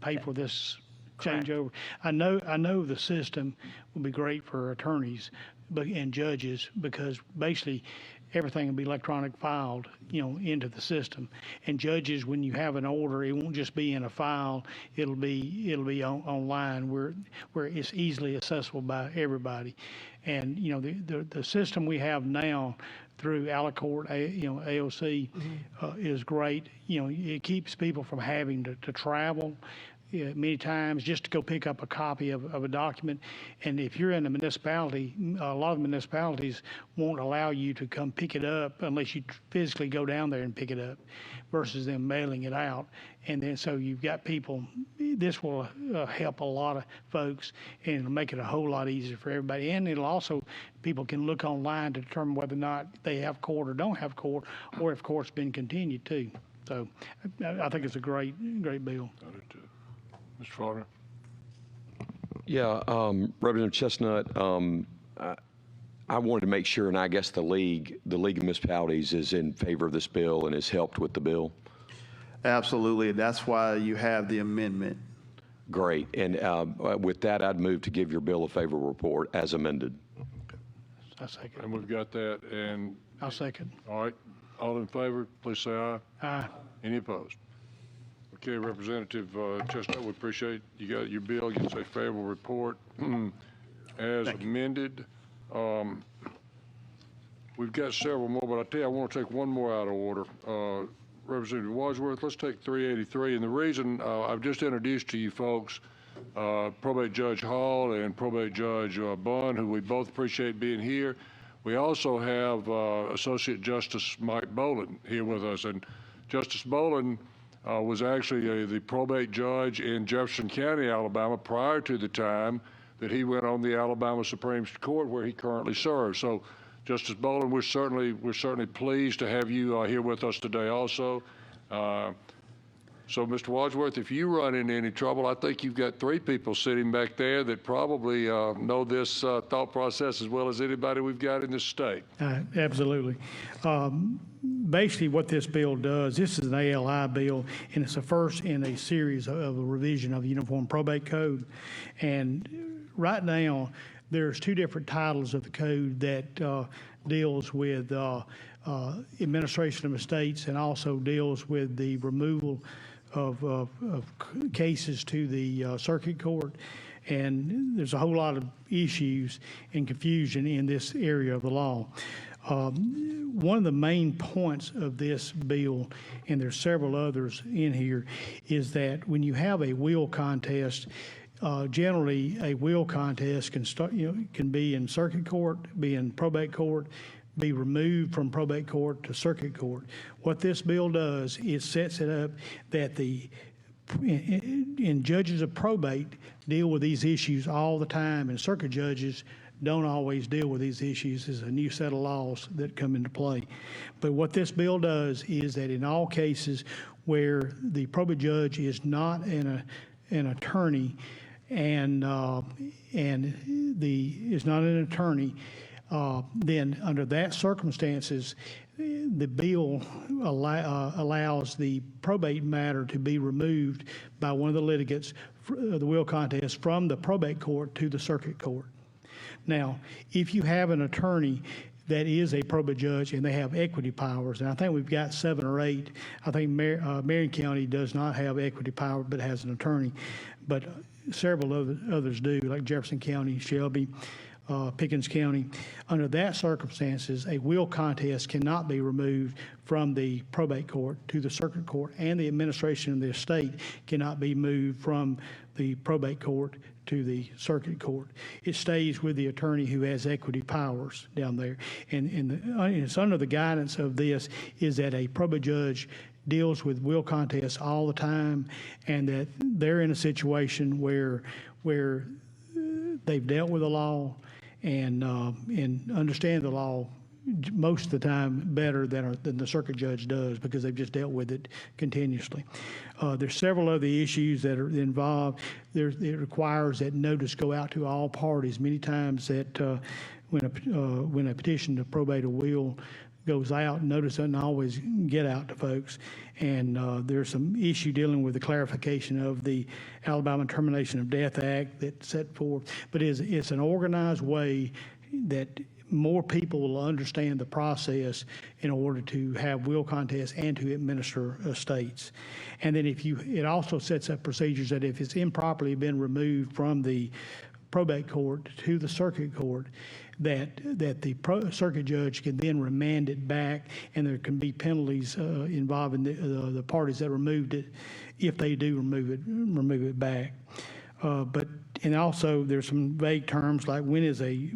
pay for this changeover. I know the system will be great for attorneys and judges, because basically everything will be electronic filed, into the system. And judges, when you have an order, it won't just be in a file, it'll be online where it's easily accessible by everybody. And the system we have now through Alicourt, AOC, is great. It keeps people from having to travel many times just to go pick up a copy of a document. And if you're in a municipality, a lot of municipalities won't allow you to come pick it up unless you physically go down there and pick it up, versus them mailing it out. And then so you've got people, this will help a lot of folks, and it'll make it a whole lot easier for everybody. And it'll also, people can look online to determine whether or not they have court or don't have court, or if court's been continued too. So I think it's a great bill. Mr. Faulkner? Yeah, Representative Chestnut, I wanted to make sure, and I guess the League of Municipalities is in favor of this bill and has helped with the bill. Absolutely. That's why you have the amendment. Great. And with that, I'd move to give your bill a favorable report as amended. I second. And we've got that, and I'll second. all right, all in favor, please say aye. Aye. Any opposed? Okay, Representative Chestnut, we appreciate you got your bill. You say favorable report as amended. We've got several more, but I tell you, I want to take one more out of order. Representative Wadsworth, let's take 383. And the reason I've just introduced to you folks Probate Judge Hall and Probate Judge Bunn, who we both appreciate being here. We also have Associate Justice Mike Boland here with us. And Justice Boland was actually the probate judge in Jefferson County, Alabama, prior to the time that he went on the Alabama Supreme Court, where he currently serves. So, Justice Boland, we're certainly pleased to have you here with us today also. So, Mr. Wadsworth, if you run into any trouble, I think you've got 3 people sitting back there that probably know this thought process as well as anybody we've got in this state. Absolutely. Basically, what this bill does, this is an ALI bill, and it's the first in a series of a revision of the Uniform Probate Code. And right now, there's 2 different titles of the code that deals with administration of estates, and also deals with the removal of cases to the circuit court. And there's a whole lot of issues and confusion in this area of the law. One of the main points of this bill, and there's several others in here, is that when you have a will contest, generally a will contest can be in circuit court, be in probate court, be removed from probate court to circuit court. What this bill does is sets it up that and judges of probate deal with these issues all the time, and circuit judges don't always deal with these issues. There's a new set of laws that come into play. But what this bill does is that in all cases where the probate judge is not an attorney and is not an attorney, then under that circumstances, the bill allows the probate matter to be removed by one of the litigants, the will contest, from the probate court to the circuit court. Now, if you have an attorney, that is a probate judge, and they have equity powers. And I think we've got 7 or 8. I think Marion County does not have equity power, but has an attorney. But several others do, like Jefferson County, Shelby, Pickens County. Under that circumstances, a will contest cannot be removed from the probate court to the circuit court, and the administration of the estate cannot be moved from the probate court to the circuit court. It stays with the attorney who has equity powers down there. And it's under the guidance of this is that a probate judge deals with will contests all the time, and that they're in a situation where they've dealt with the law and understand the law most of the time better than the circuit judge does, because they've just dealt with it continuously. There's several other issues that are involved. It requires that notice go out to all parties. Many times that when a petition to probate a will goes out, notice doesn't always get out to folks. And there's some issue dealing with the clarification of the Alabama Termination of Death Act that's set forth. But it's an organized way that more people will understand the process in order to have will contests and to administer estates. And then it also sets up procedures that if it's improperly been removed from the probate court to the circuit court, that the circuit judge can then remand it back, and there can be penalties involving the parties that removed it if they do remove it back. And also there's some vague terms like does the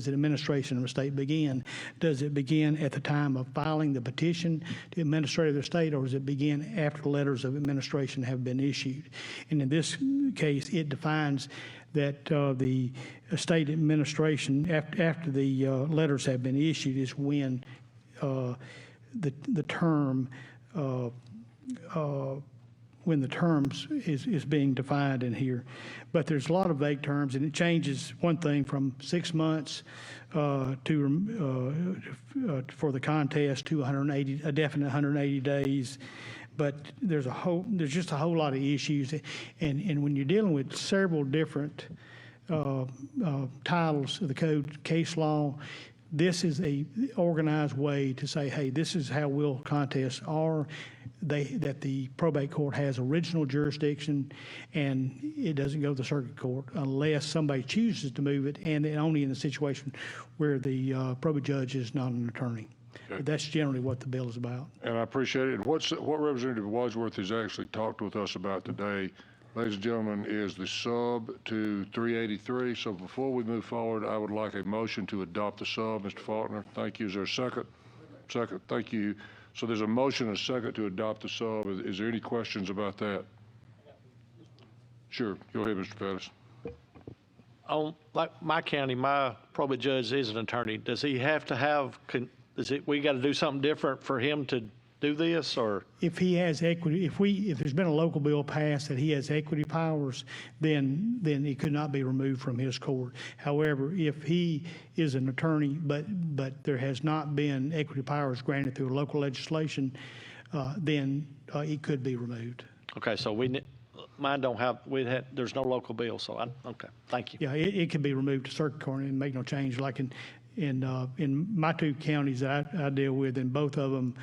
administration of a state begin? Does it begin at the time of filing the petition to administrator of the state, or does it begin after letters of administration have been issued? And in this case, it defines that the state administration, after the letters have been issued, is when the term when the terms is being defined in here. But there's a lot of vague terms, and it changes one thing from 6 months for the contest to a definite 180 days. But there's just a whole lot of issues, and when you're dealing with several different titles of the code, case law, this is a organized way to say, hey, this is how will contests are. That the probate court has original jurisdiction, and it doesn't go to the circuit court unless somebody chooses to move it, and only in the situation where the probate judge is not an attorney. Okay. That's generally what the bill is about. And I appreciate it. What Representative Wadsworth has actually talked with us about today, ladies and gentlemen, is the sub to 383. So before we move forward, I would like a motion to adopt the sub, Mr. Faulkner. Thank you. Is there a second? Second. Thank you. So there's a motion and a second to adopt the sub. Is there any questions about that? Sure. Go ahead, Mr. Pettis. Like my county, my probate judge is an attorney. Does he have to have, we got to do something different for him to do this, or? If he has equity, if there's been a local bill passed that he has equity powers, then he could not be removed from his court. However, if he is an attorney, but there has not been equity powers granted through local legislation, then he could be removed. Okay, so mine don't have, there's no local bill, so okay, thank you. Yeah, it could be removed to circuit court and make no change. Like in my 2 counties that I deal with, and both of them,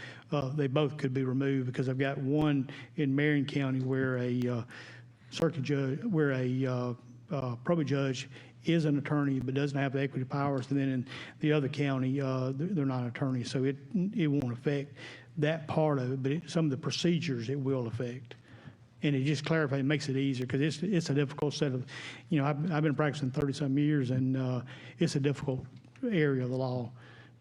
they both could be removed, because I've got one in Marion County where a circuit judge, where a probate judge is an attorney but doesn't have the equity powers, and then in the other county, they're not attorneys, so it won't affect that part of it, but some of the procedures it will affect. And it just clarifies, it makes it easier, because it's a difficult set of, I've been practicing 30-some years, and it's a difficult area of the law.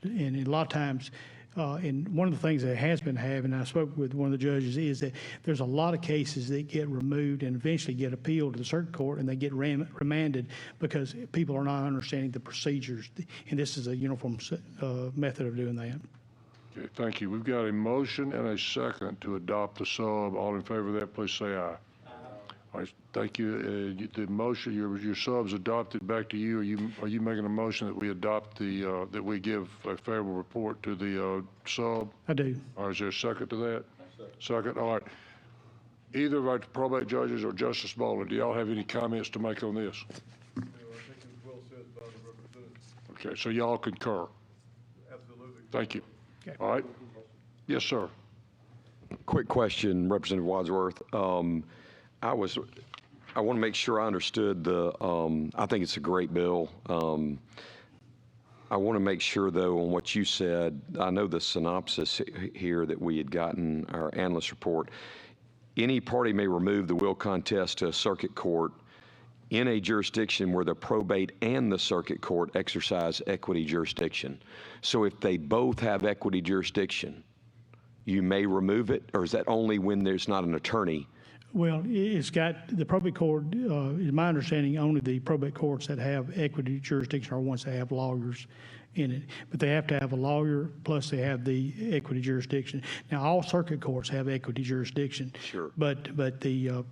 And a lot of times, and one of the things that has been happening, I spoke with one of the judges, is that there's a lot of cases that get removed and eventually get appealed to the circuit court, and they get remanded because people are not understanding the procedures. And this is a uniform method of doing that. Okay, thank you. We've got a motion and a second to adopt the sub. All in favor of that, please say aye. All right, thank you. The motion, your sub's adopted. Back to you. Are you making a motion that we adopt that we give a favorable report to the sub? I do. All right, is there a second to that? Second. All right. Either of our probate judges or Justice Bowler, do y'all have any comments to make on this? Okay, so y'all concur? Absolutely. Thank you. All right. Yes, sir. Quick question, Representative Wadsworth. I want to make sure I understood I think it's a great bill. I want to make sure, though, on what you said, I know the synopsis here that we had gotten, our analyst report. Any party may remove the will contest to a circuit court in a jurisdiction where the probate and the circuit court exercise equity jurisdiction. So if they both have equity jurisdiction, you may remove it, or is that only when there's not an attorney? Well, it's got, the probate court, is my understanding, only the probate courts that have equity jurisdiction are ones that have lawyers in it. But they have to have a lawyer, plus they have the equity jurisdiction. Now, all circuit courts have equity jurisdiction. Sure. But the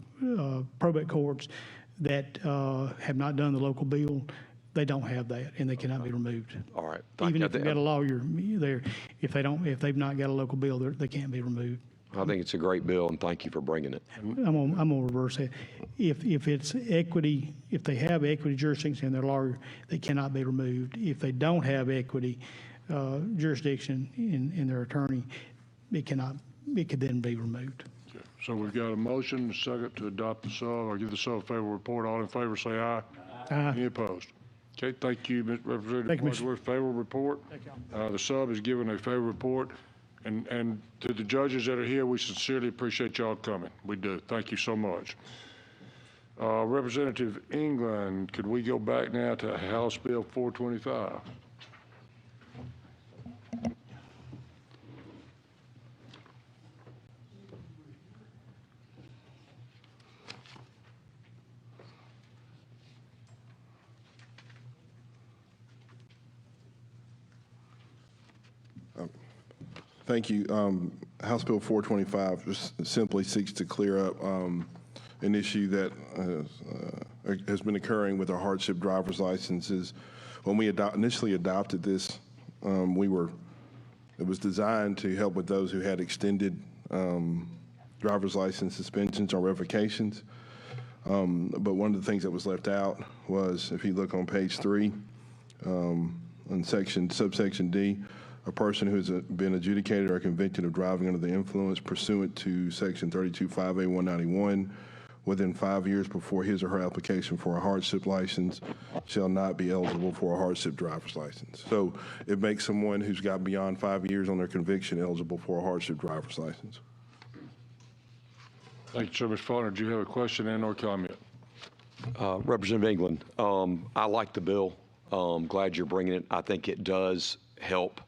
probate courts that have not done the local bill, they don't have that, and they cannot be removed. All right. Even if they've got a lawyer there, if they've not got a local bill, they can't be removed. I think it's a great bill, and thank you for bringing it. I'm gonna reverse that. If it's equity, if they have equity jurisdiction and they're lawyer, they cannot be removed. If they don't have equity jurisdiction in their attorney, it could then be removed. Okay. So we've got a motion, a second to adopt the sub. I'll give the sub favorable report. All in favor, say aye. Aye. Any opposed? Okay, thank you, Representative Thank you, Mr. Wadsworth. Favorable report. Thank you. The sub is given a favorable report. And to the judges that are here, we sincerely appreciate y'all coming. We do. Thank you so much. Representative England, could we go back now to House Bill 425? Thank you. House Bill 425 just simply seeks to clear up an issue that has been occurring with our hardship driver's licenses. When we initially adopted this, it was designed to help with those who had extended driver's license suspensions or revocations. But one of the things that was left out was, if you look on page 3, on subsection D, a person who has been adjudicated or convicted of driving under the influence pursuant to section 32-5A-191 within 5 years before his or her application for a hardship license shall not be eligible for a hardship driver's license. So it makes someone who's got beyond 5 years on their conviction eligible for a hardship driver's license. Thank you, sir. Mr. Faulkner, do you have a question and or comment? Representative England, I like the bill. Glad you're bringing it. I think it does help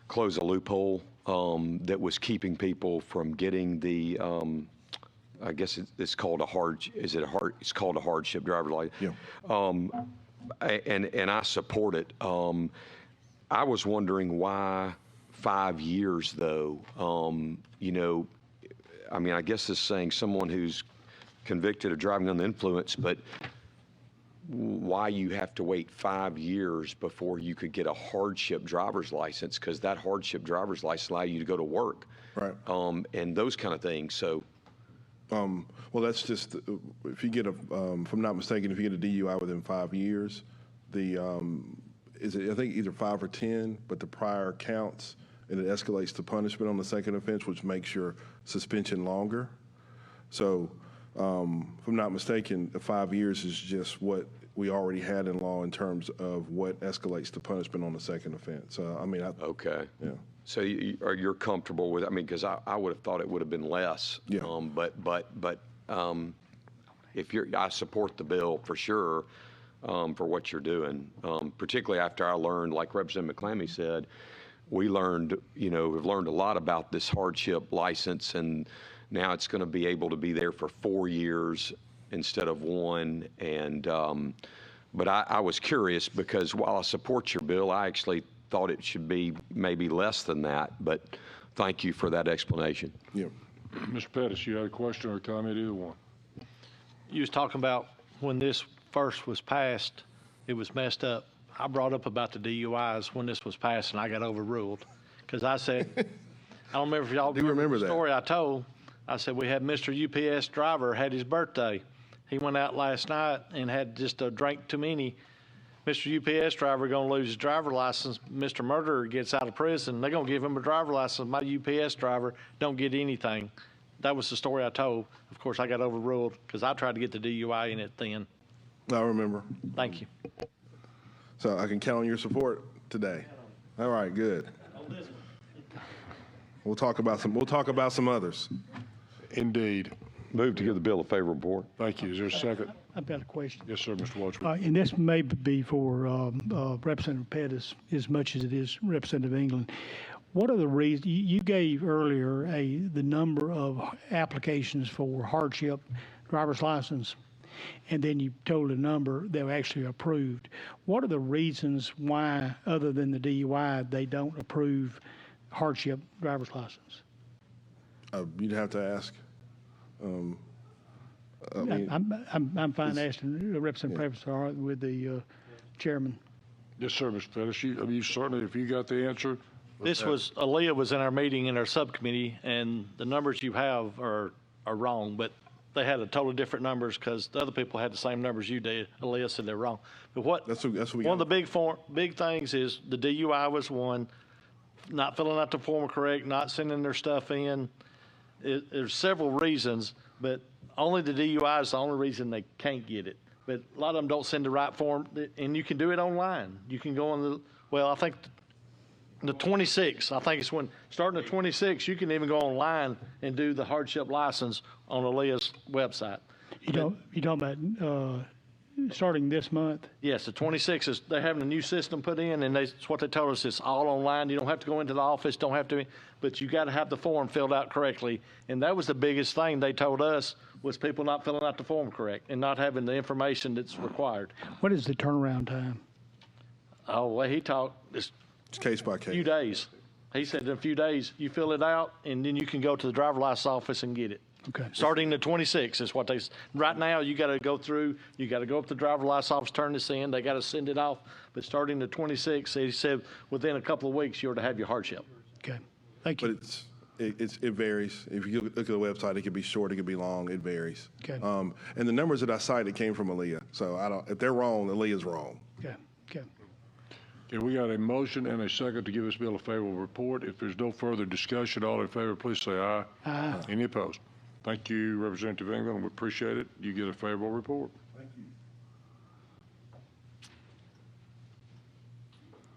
close a loophole that was keeping people from getting the, I guess it's called it's called a hardship driver's license. Yeah. And I support it. I was wondering why 5 years, though. You know, I mean, I guess it's saying someone who's convicted of driving under the influence, but why you have to wait 5 years before you could get a hardship driver's license, because that hardship driver's license allows you to go to work. Right. And those kind of things. So, well, that's just, if you get if I'm not mistaken, if you get a DUI within 5 years, I think either 5 or 10, but the prior counts, and it escalates the punishment on the second offense, which makes your suspension longer. So, if I'm not mistaken, the 5 years is just what we already had in law in terms of what escalates the punishment on the second offense. okay. Yeah. So you're comfortable with, I mean, because I would have thought it would have been less. Yeah. But I support the bill for sure for what you're doing, particularly after I learned, like Representative McClammy said, we've learned a lot about this hardship license, and now it's going to be able to be there for 4 years instead of 1. And but I was curious, because while I support your bill, I actually thought it should be maybe less than that. But thank you for that explanation. Yeah. Mr. Pettis, you had a question or a comment, either one? You was talking about when this first was passed, it was messed up. I brought up about the DUIs when this was passed, and I got overruled, because I said, I don't remember if y'all remember the story I told. I said we had Mr. UPS driver had his birthday. He went out last night and had just a drink too many, Mr. UPS driver going to lose his driver license. Mr. Murderer gets out of prison. They're going to give him a driver license. My UPS driver don't get anything. That was the story I told. Of course, I got overruled because I tried to get the DUI in it then. I remember. Thank you. So I can count on your support today. All right, good. We'll talk about some others. Indeed. Move to give the bill a favorable report. Thank you. Is there a second? I've got a question. Yes, sir, Mr. Wadsworth. And this may be for Representative Pettis as much as it is Representative England. What are the reasons, you gave earlier the number of applications for hardship driver's license, and then you told a number that were actually approved. What are the reasons why, other than the DUI, they don't approve hardship driver's license? You'd have to ask. I'm fine asking Representative Pettis with the chairman. Yes, sir, Mr. Pettis. You certainly, if you got the answer. Aaliyah was in our meeting in our subcommittee, and the numbers you have are wrong, but they had a totally different numbers because the other people had the same numbers you did. Aaliyah said they're wrong. But that's what we one of the big things is the DUI was one, not filling out the form correct, not sending their stuff in. There's several reasons, but only the DUI is the only reason they can't get it. But a lot of them don't send the right form, and you can do it online. You can go on I think the 26th, I think it's when, starting the 26th, you can even go online and do the hardship license on Aaliyah's website. You talking about starting this month? Yes, the 26th is, they're having a new system put in, and it's what they told us, it's all online. You don't have to go into the office, don't have to, but you got to have the form filled out correctly. And that was the biggest thing they told us, was people not filling out the form correct and not having the information that's required. What is the turnaround time? Oh, well, he talked, it's case by case. Few days. He said in a few days, you fill it out, and then you can go to the driver license office and get it. Okay. Starting the 26th is what right now, you got to go through, you got to go up to the driver license office, turn this in, they got to send it off. But starting the 26th, he said within a couple of weeks, you're to have your hardship. Okay. Thank you. But it varies. If you look at the website, it could be short, it could be long, it varies. Okay. And the numbers that I cited came from Aaliyah. So if they're wrong, Aaliyah's wrong. Okay. Okay. Okay, we got a motion and a second to give this bill a favorable report. If there's no further discussion, all in favor, please say aye. Aye. Any opposed? Thank you, Representative England. We appreciate it. You get a favorable report. Thank you.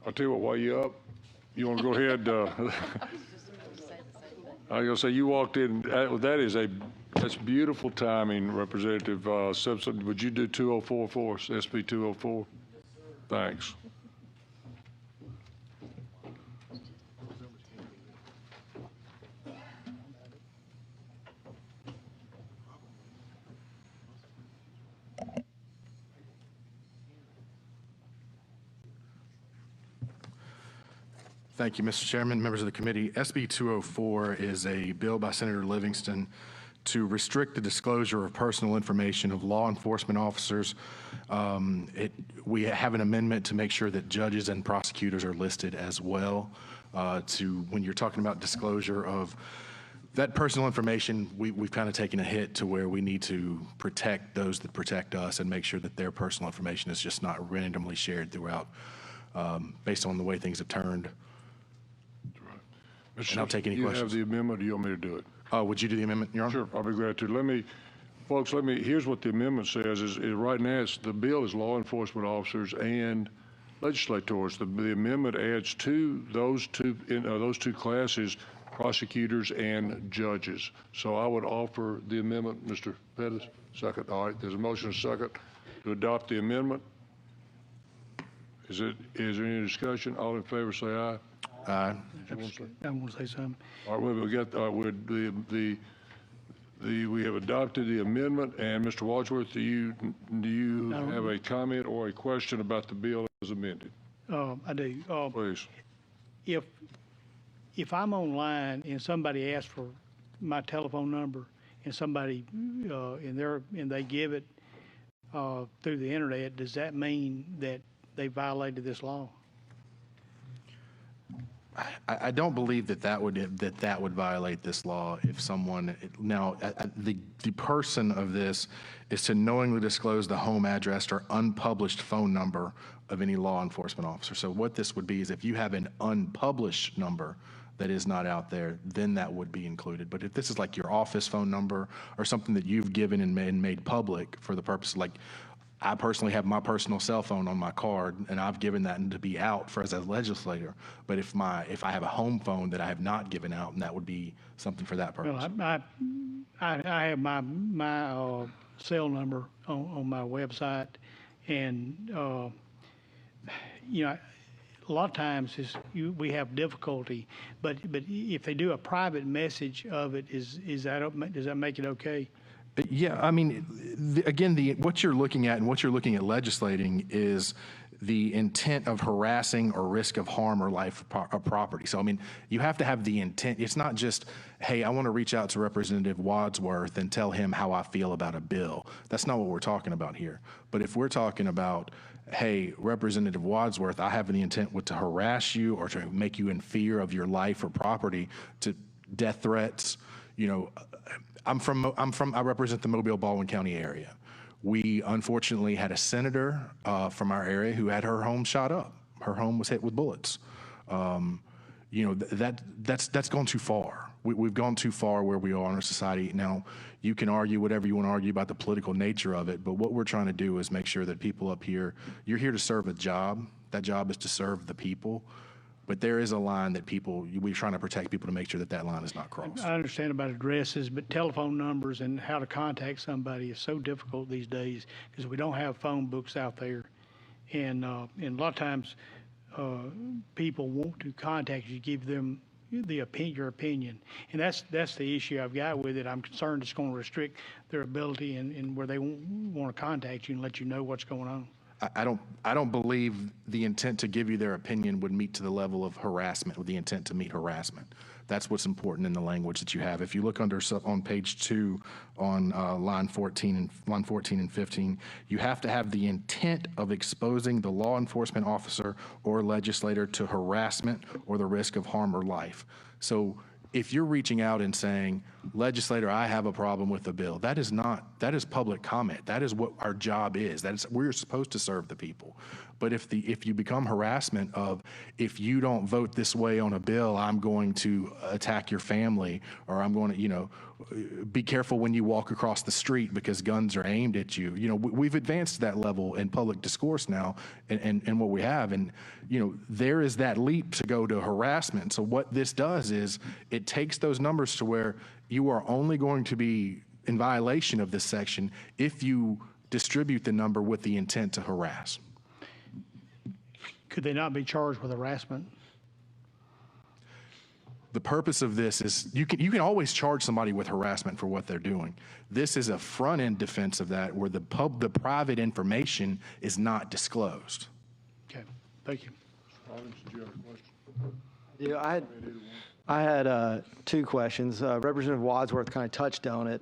I'll tell you what, while you're up, you want to go ahead. I was going to say, you walked in, that's beautiful timing, Representative Simpson. Would you do 204 for us, SB 204? Thanks. Thank you, Mr. Chairman, members of the committee. SB 204 is a bill by Senator Livingston to restrict the disclosure of personal information of law enforcement officers. We have an amendment to make sure that judges and prosecutors are listed as well. When you're talking about disclosure of that personal information, we've kind of taken a hit to where we need to protect those that protect us and make sure that their personal information is just not randomly shared throughout based on the way things have turned. And I'll take any questions. You have the amendment, or do you want me to do it? Would you do the amendment, Your Honor? Sure, I'll be glad to. Folks, here's what the amendment says, is right now, the bill is law enforcement officers and legislators. The amendment adds those two classes, prosecutors and judges. So I would offer the amendment, Mr. Pettis. Second. All right, there's a motion and a second to adopt the amendment. Is there any discussion? All in favor, say aye. Aye. I want to say something. All right, we got we have adopted the amendment, and Mr. Wadsworth, do you have a comment or a question about the bill as amended? I do. Please. If I'm online and somebody asks for my telephone number and somebody and they give it through the internet, does that mean that they violated this law? I don't believe that would violate this law if someone, now, the person of this is to knowingly disclose the home address or unpublished phone number of any law enforcement officer. So what this would be is if you have an unpublished number that is not out there, then that would be included. But if this is like your office phone number or something that you've given and made public for the purpose, like I personally have my personal cell phone on my card, and I've given that to be out for as a legislator. But if I have a home phone that I have not given out, and that would be something for that purpose. Well, I have my cell number on my website, and you know, a lot of times we have difficulty, but if they do a private message of it, does that make it okay? Yeah, I mean, what you're looking at and what you're looking at legislating is the intent of harassing or risk of harm or life or property. So, I mean, you have to have the intent. It's not just, hey, I want to reach out to Representative Wadsworth and tell him how I feel about a bill. That's not what we're talking about here. But if we're talking about, hey, Representative Wadsworth, I have the intent to harass you or to make you in fear of your life or property, to death threats, you know, I represent the Mobile Baldwin County area. We unfortunately had a senator from our area who had her home shot up. Her home was hit with bullets. You know, that's gone too far. We've gone too far where we are in our society. Now, you can argue whatever you want to argue about the political nature of it, but what we're trying to do is make sure that people up here, you're here to serve a job. That job is to serve the people. But there is a line that we're trying to protect people to make sure that line is not crossed. I understand about addresses, but telephone numbers and how to contact somebody is so difficult these days because we don't have phone books out there. And a lot of times people want to contact you, give them your opinion. And that's the issue I've got with it. I'm concerned it's going to restrict their ability and where they want to contact you and let you know what's going on. I don't believe the intent to give you their opinion would meet to the level of harassment with the intent to meet harassment. That's what's important in the language that you have. If you look on page 2 on line 14 and 15, you have to have the intent of exposing the law enforcement officer or legislator to harassment or the risk of harm or life. So if you're reaching out and saying, legislator, I have a problem with the bill, that is public comment. That is what our job is. We're supposed to serve the people. But if you become harassment of, if you don't vote this way on a bill, I'm going to attack your family, or I'm going to, you know, be careful when you walk across the street because guns are aimed at you. You know, we've advanced to that level in public discourse now, and what we have, and you know, there is that leap to go to harassment. So what this does is it takes those numbers to where you are only going to be in violation of this section if you distribute the number with the intent to harass. Could they not be charged with harassment? The purpose of this is you can always charge somebody with harassment for what they're doing. This is a front end defense of that, where the private information is not disclosed. Okay, thank you. Did you have a question? Yeah, I had 2 questions. Representative Wadsworth kind of touched on it.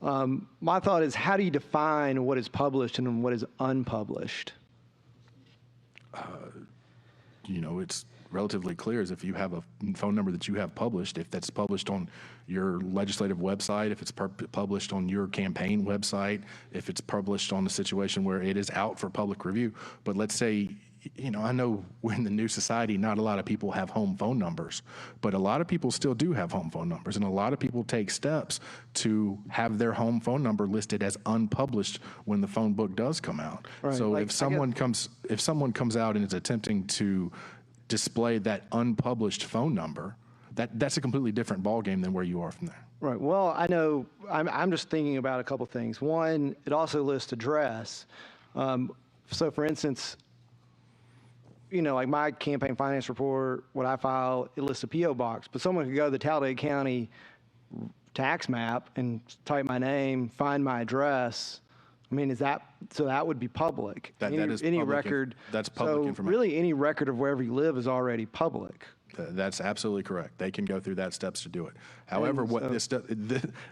My thought is, how do you define what is published and what is unpublished? You know, it's relatively clear as if you have a phone number that you have published, if that's published on your legislative website, if it's published on your campaign website, if it's published on the situation where it is out for public review. But let's say, you know, I know we're in the new society, not a lot of people have home phone numbers, but a lot of people still do have home phone numbers, and a lot of people take steps to have their home phone number listed as unpublished when the phone book does come out. Right. So Like, if someone comes out and is attempting to display that unpublished phone number, that's a completely different ballgame than where you are from there. Right. Well, I know I'm just thinking about a couple things. One, it also lists address. So, for instance, you know, like my campaign finance report, what I file, it lists a P.O. box, but someone could go to the Talladega County tax map and type my name, find my address. I mean, so that would be public. That is any public. record. That's public information. Really, any record of wherever you live is already public. That's absolutely correct. They can go through that steps to do it. However,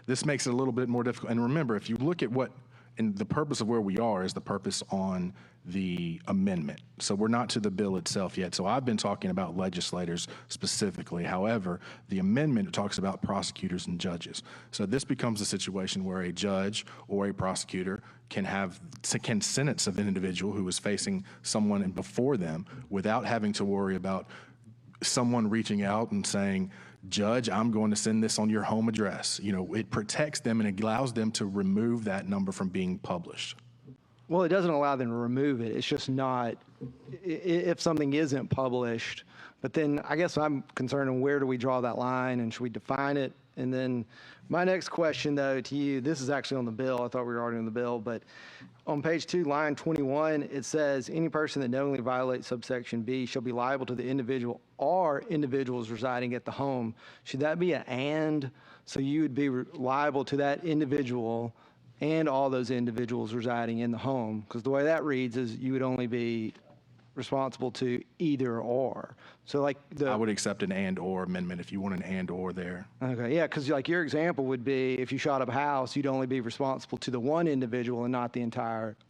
this makes it a little bit more difficult. And remember, if you look at what And the purpose of where we are is the purpose on the amendment. So we're not to the bill itself yet. So I've been talking about legislators specifically. However, the amendment talks about prosecutors and judges. So this becomes a situation where a judge or a prosecutor can sentence an individual who is facing someone before them without having to worry about someone reaching out and saying, Judge, I'm going to send this on your home address. You know, it protects them and it allows them to remove that number from being published. Well, it doesn't allow them to remove it. It's just not, if something isn't published. But then I guess I'm concerned on where do we draw that line and should we define it? And then my next question, though, to you, this is actually on the bill. I thought we were already on the bill, but on page 2, line 21, it says, any person that knowingly violates subsection B shall be liable to the individual or individuals residing at the home. Should that be an and? So you would be liable to that individual and all those individuals residing in the home? Because the way that reads is you would only be responsible to either or. So like I would accept an and or amendment if you want an and or there. Okay, yeah, because like your example would be if you shot up a house, you'd only be responsible to the one individual and not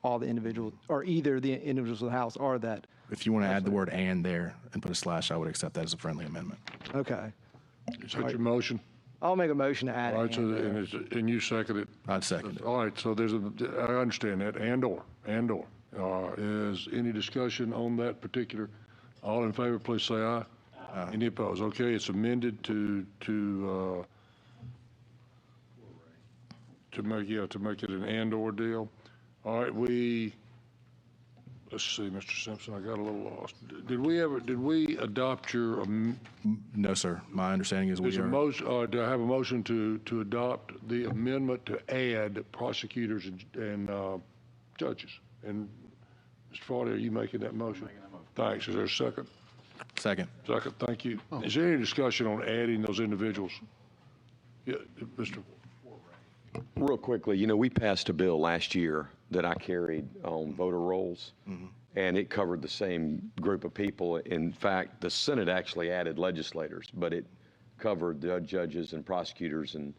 all the individuals, or either the individuals of the house or that. If you want to add the word and there and put a slash, I would accept that as a friendly amendment. Okay. Is that your motion? I'll make a motion to add All right, it. so, and you second it? I'd second it. All right, so I understand that, and or. Is any discussion on that particular? All in favor, please say aye. Aye. Any opposed? Okay, it's amended to make it an and or deal. All right, let's see, Mr. Simpson, I got a little lost. Did we adopt your? No, sir. My understanding is Do I have a motion to adopt the amendment to add prosecutors and judges? And Mr. Farley, are you making that motion? Thanks. Is there a second? Second. Second. Thank you. Is there any discussion on adding those individuals? Yeah, Mr. Real quickly, you know, we passed a bill last year that I carried on voter rolls, and it covered the same group of people. In fact, the Senate actually added legislators, but it covered the judges and prosecutors and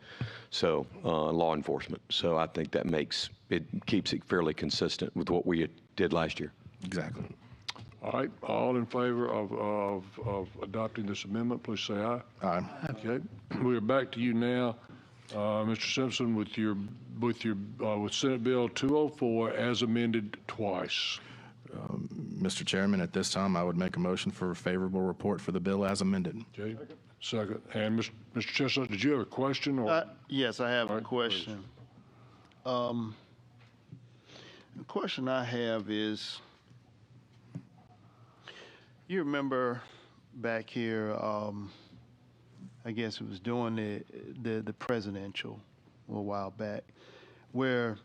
so law enforcement. So I think that keeps it fairly consistent with what we did last year. Exactly. All right, all in favor of adopting this amendment, please say aye. Aye. Okay, we are back to you now, Mr. Simpson, with Senate Bill 204 as amended twice. Mr. Chairman, at this time, I would make a motion for a favorable report for the bill as amended. Okay, second. And Mr. Chestnut, did you have a question? Or? Yes, I have a question. The question I have is, you remember back here, I guess it was during the presidential a little while back, where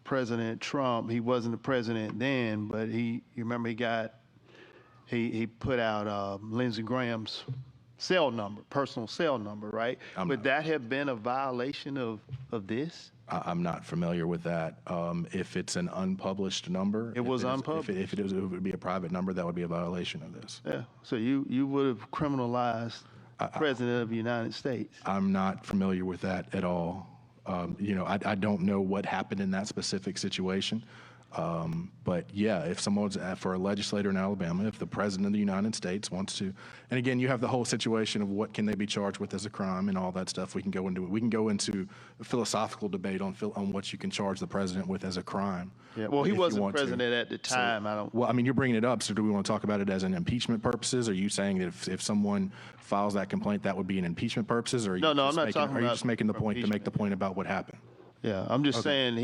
President Trump, he wasn't the president then, but you remember he put out Lindsey Graham's personal cell number, right? Would that have been a violation of this? I'm not familiar with that. If it's an unpublished number. It was unpublished? If it would be a private number, that would be a violation of this. Yeah, so you would have criminalized the President of the United States. I'm not familiar with that at all. You know, I don't know what happened in that specific situation. But yeah, if someone's for a legislator in Alabama, if the president of the United States wants to, and again, you have the whole situation of what can they be charged with as a crime and all that stuff. We can go into a philosophical debate on what you can charge the president with as a crime. Yeah, well, he wasn't president at the time. Well, I mean, you're bringing it up. So do we want to talk about it as an impeachment purposes? Are you saying that if someone files that complaint, that would be an impeachment purposes? Or are you I'm not talking about. Are you just making the point to make the point about what happened? Yeah, I'm just saying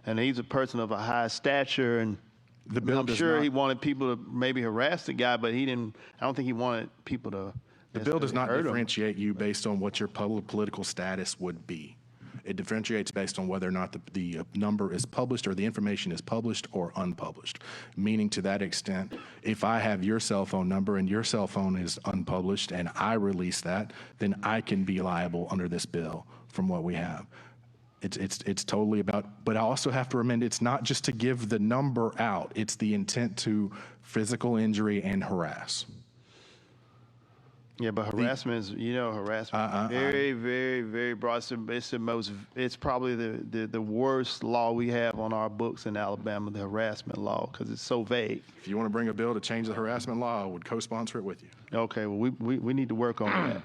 and he's a person of a high stature, and the bill I'm sure he wanted people to maybe harass the guy, but I don't think he wanted people to. The bill does not differentiate you based on what your political status would be. It differentiates based on whether or not the number is published or the information is published or unpublished. Meaning to that extent, if I have your cell phone number and your cell phone is unpublished and I release that, then I can be liable under this bill from what we have. It's totally about, but I also have to remember it's not just to give the number out, it's the intent to physical injury and harass. Yeah, but harassment is, harassment is very, very, very broad. It's probably the worst law we have on our books in Alabama, the harassment law, because it's so vague. If you want to bring a bill to change the harassment law, I would co-sponsor it with you. Okay, well, we need to work on that.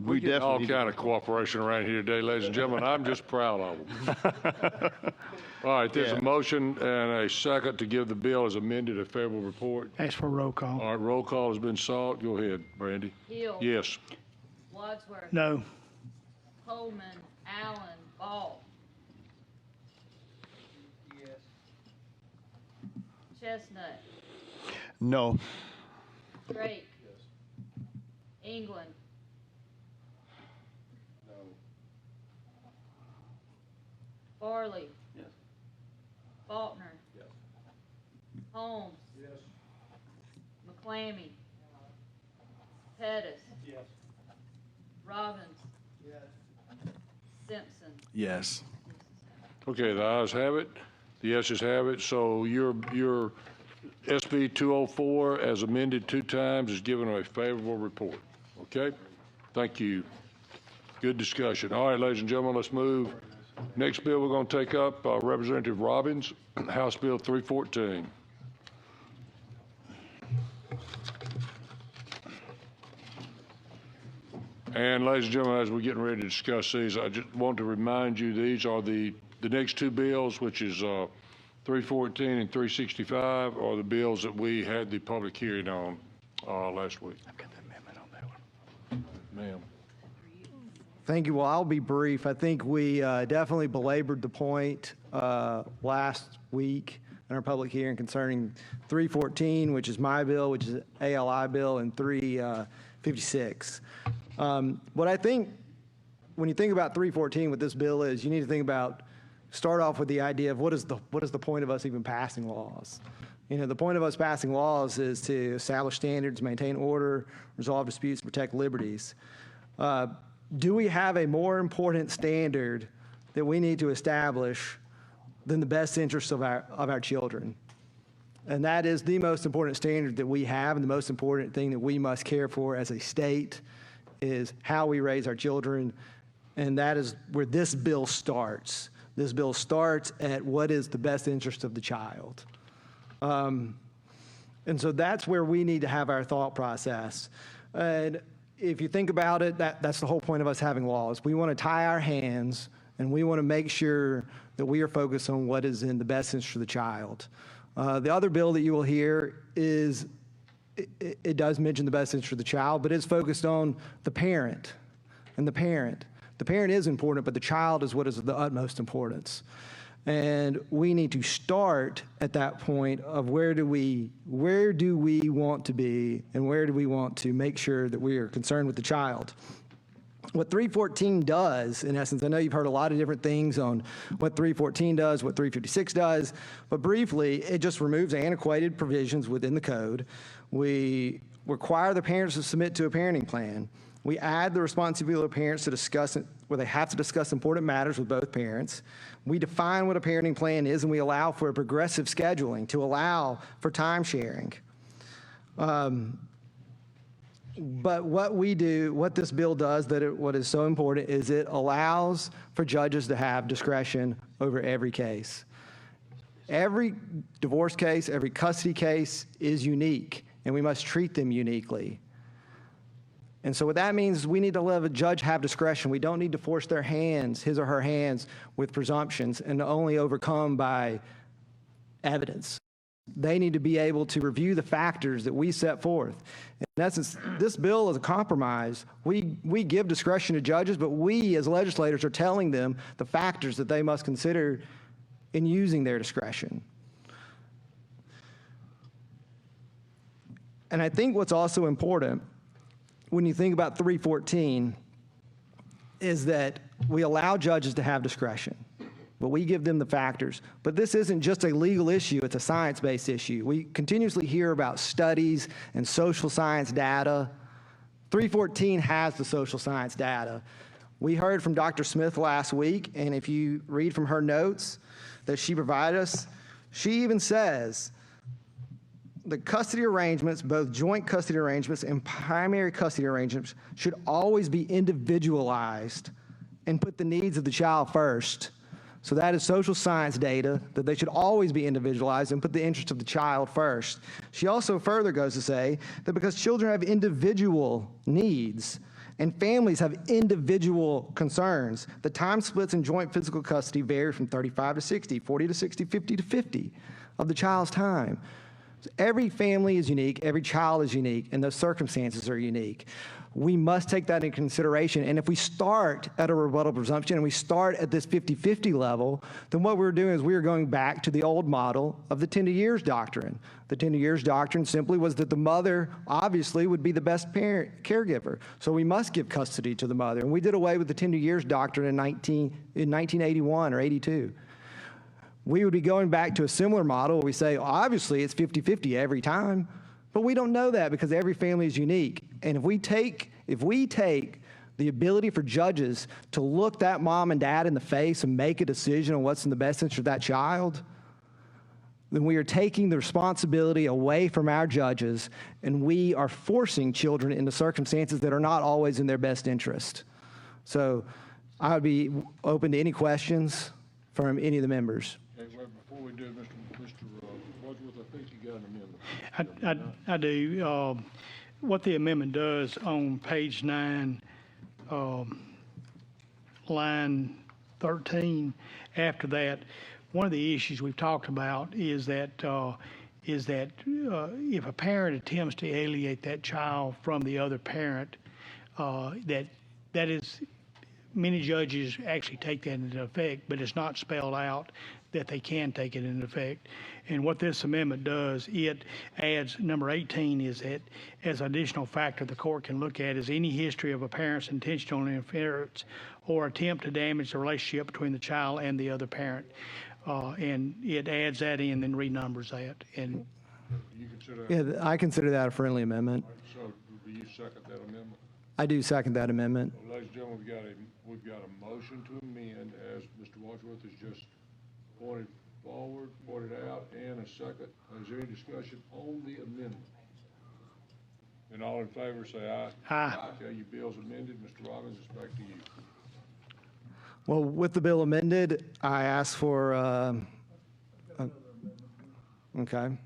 We get all kind of cooperation around here today, ladies and gentlemen. I'm just proud of them. All right, there's a motion and a second to give the bill as amended a favorable report. Ask for a roll call. All right, roll call has been sought. Go ahead, Brandy. Hill. Yes. Wadsworth. No. Coleman, Allen, Ball. Chestnut, No. Drake. England. Farley. Yes. Faulkner. Yes. Holmes. Yes. McClammy. Pettis. Yes. Robbins. Simpson. Yes. Okay, the ayes have it. The yeses have it. So your SB 204, as amended 2 times, is given a favorable report. Okay? Thank you. Good discussion. All right, ladies and gentlemen, let's move. Next bill we're going to take up, Representative Robbins, House Bill 314. And ladies and gentlemen, as we're getting ready to discuss these, I just want to remind you these are the next 2 bills, which is 314 and 365, are the bills that we had the public hearing on last week. I've got the amendment on that one. Ma'am. Thank you. Well, I'll be brief. I think we definitely belabored the point last week in our public hearing concerning 314, which is my bill, which is ALI bill, and 356. What I think, when you think about 314, what this bill is, you need to think about, start off with the idea of what is the point of us even passing laws? The point of us passing laws is to establish standards, maintain order, resolve disputes, protect liberties. Do we have a more important standard that we need to establish than the best interests of our children? And that is the most important standard that we have, and the most important thing that we must care for as a state is how we raise our children, and that is where this bill starts. This bill starts at what is the best interest of the child. And so that's where we need to have our thought process. And if you think about it, that's the whole point of us having laws. We want to tie our hands, and we want to make sure that we are focused on what is in the best interest of the child. The other bill that you will hear is, it does mention the best interest of the child, but it's focused on the parent and the parent. The parent is important, but the child is what is of the utmost importance. And we need to start at that point of where do we want to be, and where do we want to make sure that we are concerned with the child. What 314 does, in essence, I know you've heard a lot of different things on what 314 does, what 356 does, but briefly, it just removes antiquated provisions within the code. We require the parents to submit to a parenting plan. We add the responsibility of parents to discuss it, where they have to discuss important matters with both parents. We define what a parenting plan is, and we allow for a progressive scheduling to allow for time sharing. But what this bill does, what is so important, is it allows for judges to have discretion over every case. Every divorce case, every custody case is unique, and we must treat them uniquely. And so what that means is we need to let a judge have discretion. We don't need to force their hands, his or her hands, with presumptions and only overcome by evidence. They need to be able to review the factors that we set forth. In essence, this bill is a compromise. We give discretion to judges, but we as legislators are telling them the factors that they must consider in using their discretion. And I think what's also important when you think about 314 is that we allow judges to have discretion, but we give them the factors. But this isn't just a legal issue, it's a science-based issue. We continuously hear about studies and social science data. 314 has the social science data. We heard from Dr. Smith last week, and if you read from her notes that she provided us, she even says the custody arrangements, both joint custody arrangements and primary custody arrangements, should always be individualized and put the needs of the child first. So that is social science data, that they should always be individualized and put the interest of the child first. She also further goes to say that because children have individual needs and families have individual concerns, the time splits in joint physical custody vary from 35 to 60, 40 to 60, 50 to 50 of the child's time. Every family is unique, every child is unique, and those circumstances are unique. We must take that into consideration. And if we start at a rebuttal presumption and we start at this 50-50 level, then what we're doing is we are going back to the old model of the tender years doctrine. The tender years doctrine simply was that the mother obviously would be the best caregiver. So we must give custody to the mother. And we did away with the tender years doctrine in 1981 or 82. We would be going back to a similar model where we say, obviously it's 50-50 every time, but we don't know that because every family is unique. And if we take the ability for judges to look that mom and dad in the face and make a decision on what's in the best interest of that child, then we are taking the responsibility away from our judges, and we are forcing children into circumstances that are not always in their best interest. So I would be open to any questions from any of the members. Hey, well, before we do, Mr. Wadsworth, I think you got an amendment. I do. What the amendment does on page 9, line 13, after that, one of the issues we've talked about is that if a parent attempts to alienate that child from the other parent, that is, many judges actually take that into effect, but it's not spelled out that they can take it into effect. And what this amendment does, it adds, number 18 is that as an additional factor the court can look at is any history of a parent's intentional interference or attempt to damage the relationship between the child and the other parent. And it adds that in and renumbers that. And You consider, Yeah, I consider that a friendly amendment. so do you second that amendment? I do second that amendment. Well, ladies and gentlemen, we've got a motion to amend, as Mr. Wadsworth has just pointed out, and a second. Is there any discussion on the amendment? And all in favor, say aye. Aye. Okay, your bill's amended. Mr. Robbins, it's back to you. Well, with the bill amended, I ask for, okay.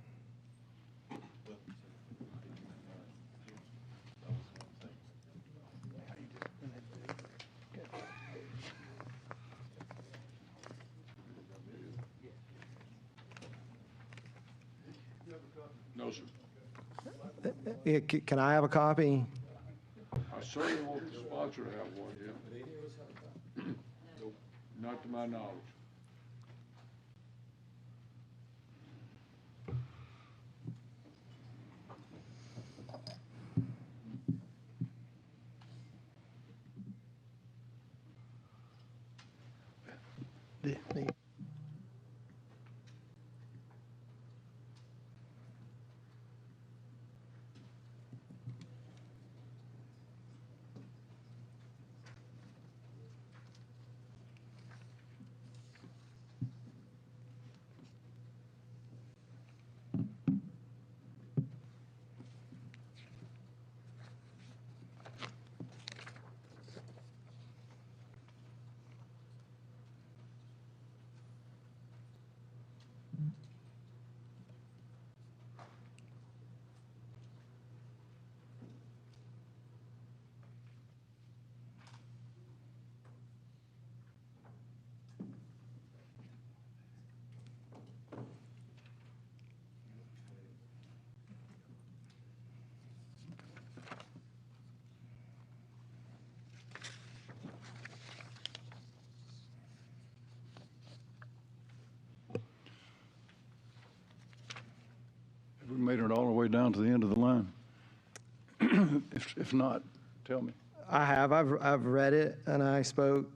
No, sir. Can I have a copy? I certainly want the sponsor to have one, yeah. Nope, not to my knowledge. the We made it all the way down to the end of the line. If not, tell me. I have. I've read it, and I spoke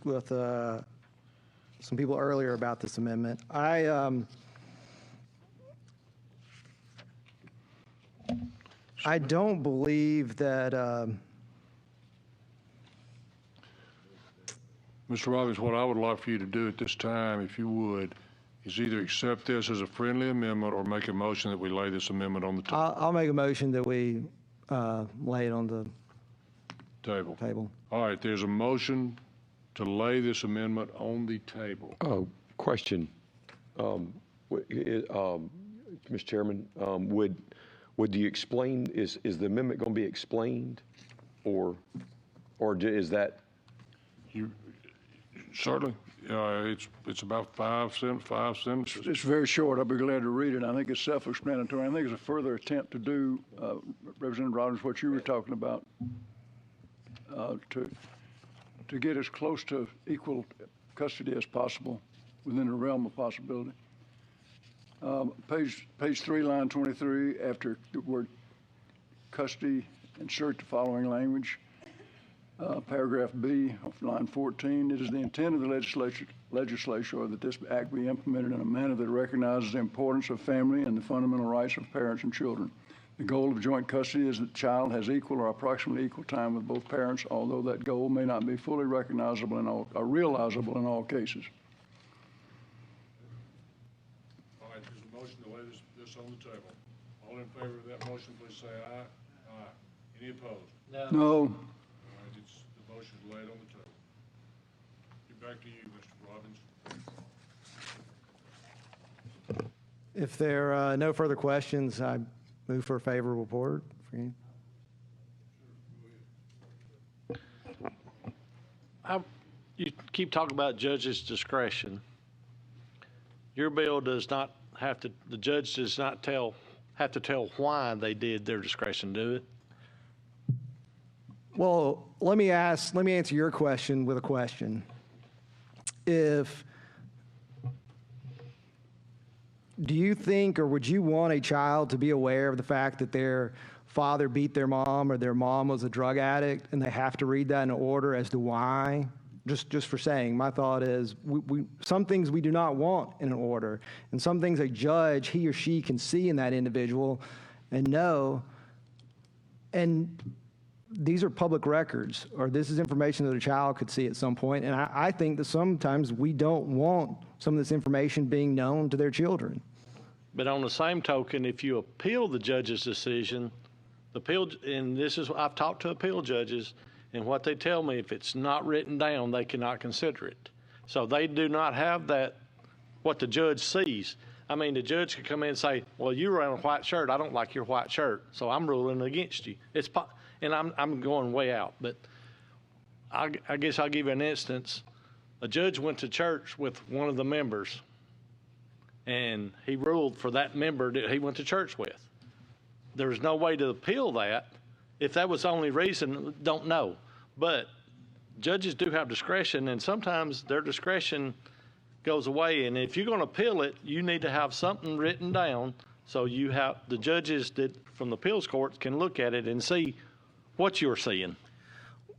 with some people earlier about this amendment. I don't believe that. Mr. Robbins, what I would like for you to do at this time, if you would, is either accept this as a friendly amendment or make a motion that we lay this amendment on the I'll make a motion that we lay it on the table. table. All right, there's a motion to lay this amendment on the table. Question. Mr. Chairman, would you explain, is the amendment going to be explained? Or is that? You, certainly. It's about five sentences. It's very short. I'll be glad to read it. I think it's self-explanatory. I think it's a further attempt to do, Representative Rogers, what you were talking about, to get as close to equal custody as possible within the realm of possibility. Page 3, line 23, after the word custody, insert the following language. Paragraph B of line 14, it is the intent of the legislature that this act be implemented in a manner that recognizes the importance of family and the fundamental rights of parents and children. The goal of joint custody is that the child has equal or approximately equal time with both parents, although that goal may not be fully recognizable or realizable in all cases. All right, there's a motion to lay this on the table. All in favor of that motion, please say aye. Aye. Any opposed? No. All right, the motion is laid on the table. Back to you, Mr. Robbins. If there are no further questions, I move for a favorable report. You keep talking about judge's discretion. Your bill does not have to, the judge does not have to tell why they did their discretion, do it? Well, let me answer your question with a question. Do you think, or would you want a child to be aware of the fact that their father beat their mom or their mom was a drug addict and they have to read that in order as to why? Just for saying, my thought is some things we do not want in an order, and some things a judge, he or she, can see in that individual and know, and these are public records, or this is information that a child could see at some point, and I think that sometimes we don't want some of this information being known to their children. But on the same token, if you appeal the judge's decision, I've talked to appeal judges, and what they tell me, if it's not written down, they cannot consider it. So they do not have that, what the judge sees. I mean, the judge could come in and say, well, you were in a white shirt. I don't like your white shirt, so I'm ruling against you. And I'm going way out, but I guess I'll give you an instance. A judge went to church with one of the members, and he ruled for that member that he went to church with. There's no way to appeal that. If that was the only reason, don't know. But judges do have discretion, and sometimes their discretion goes away. And if you're going to appeal it, you need to have something written down so you have the judges that from the appeals courts can look at it and see what you're seeing.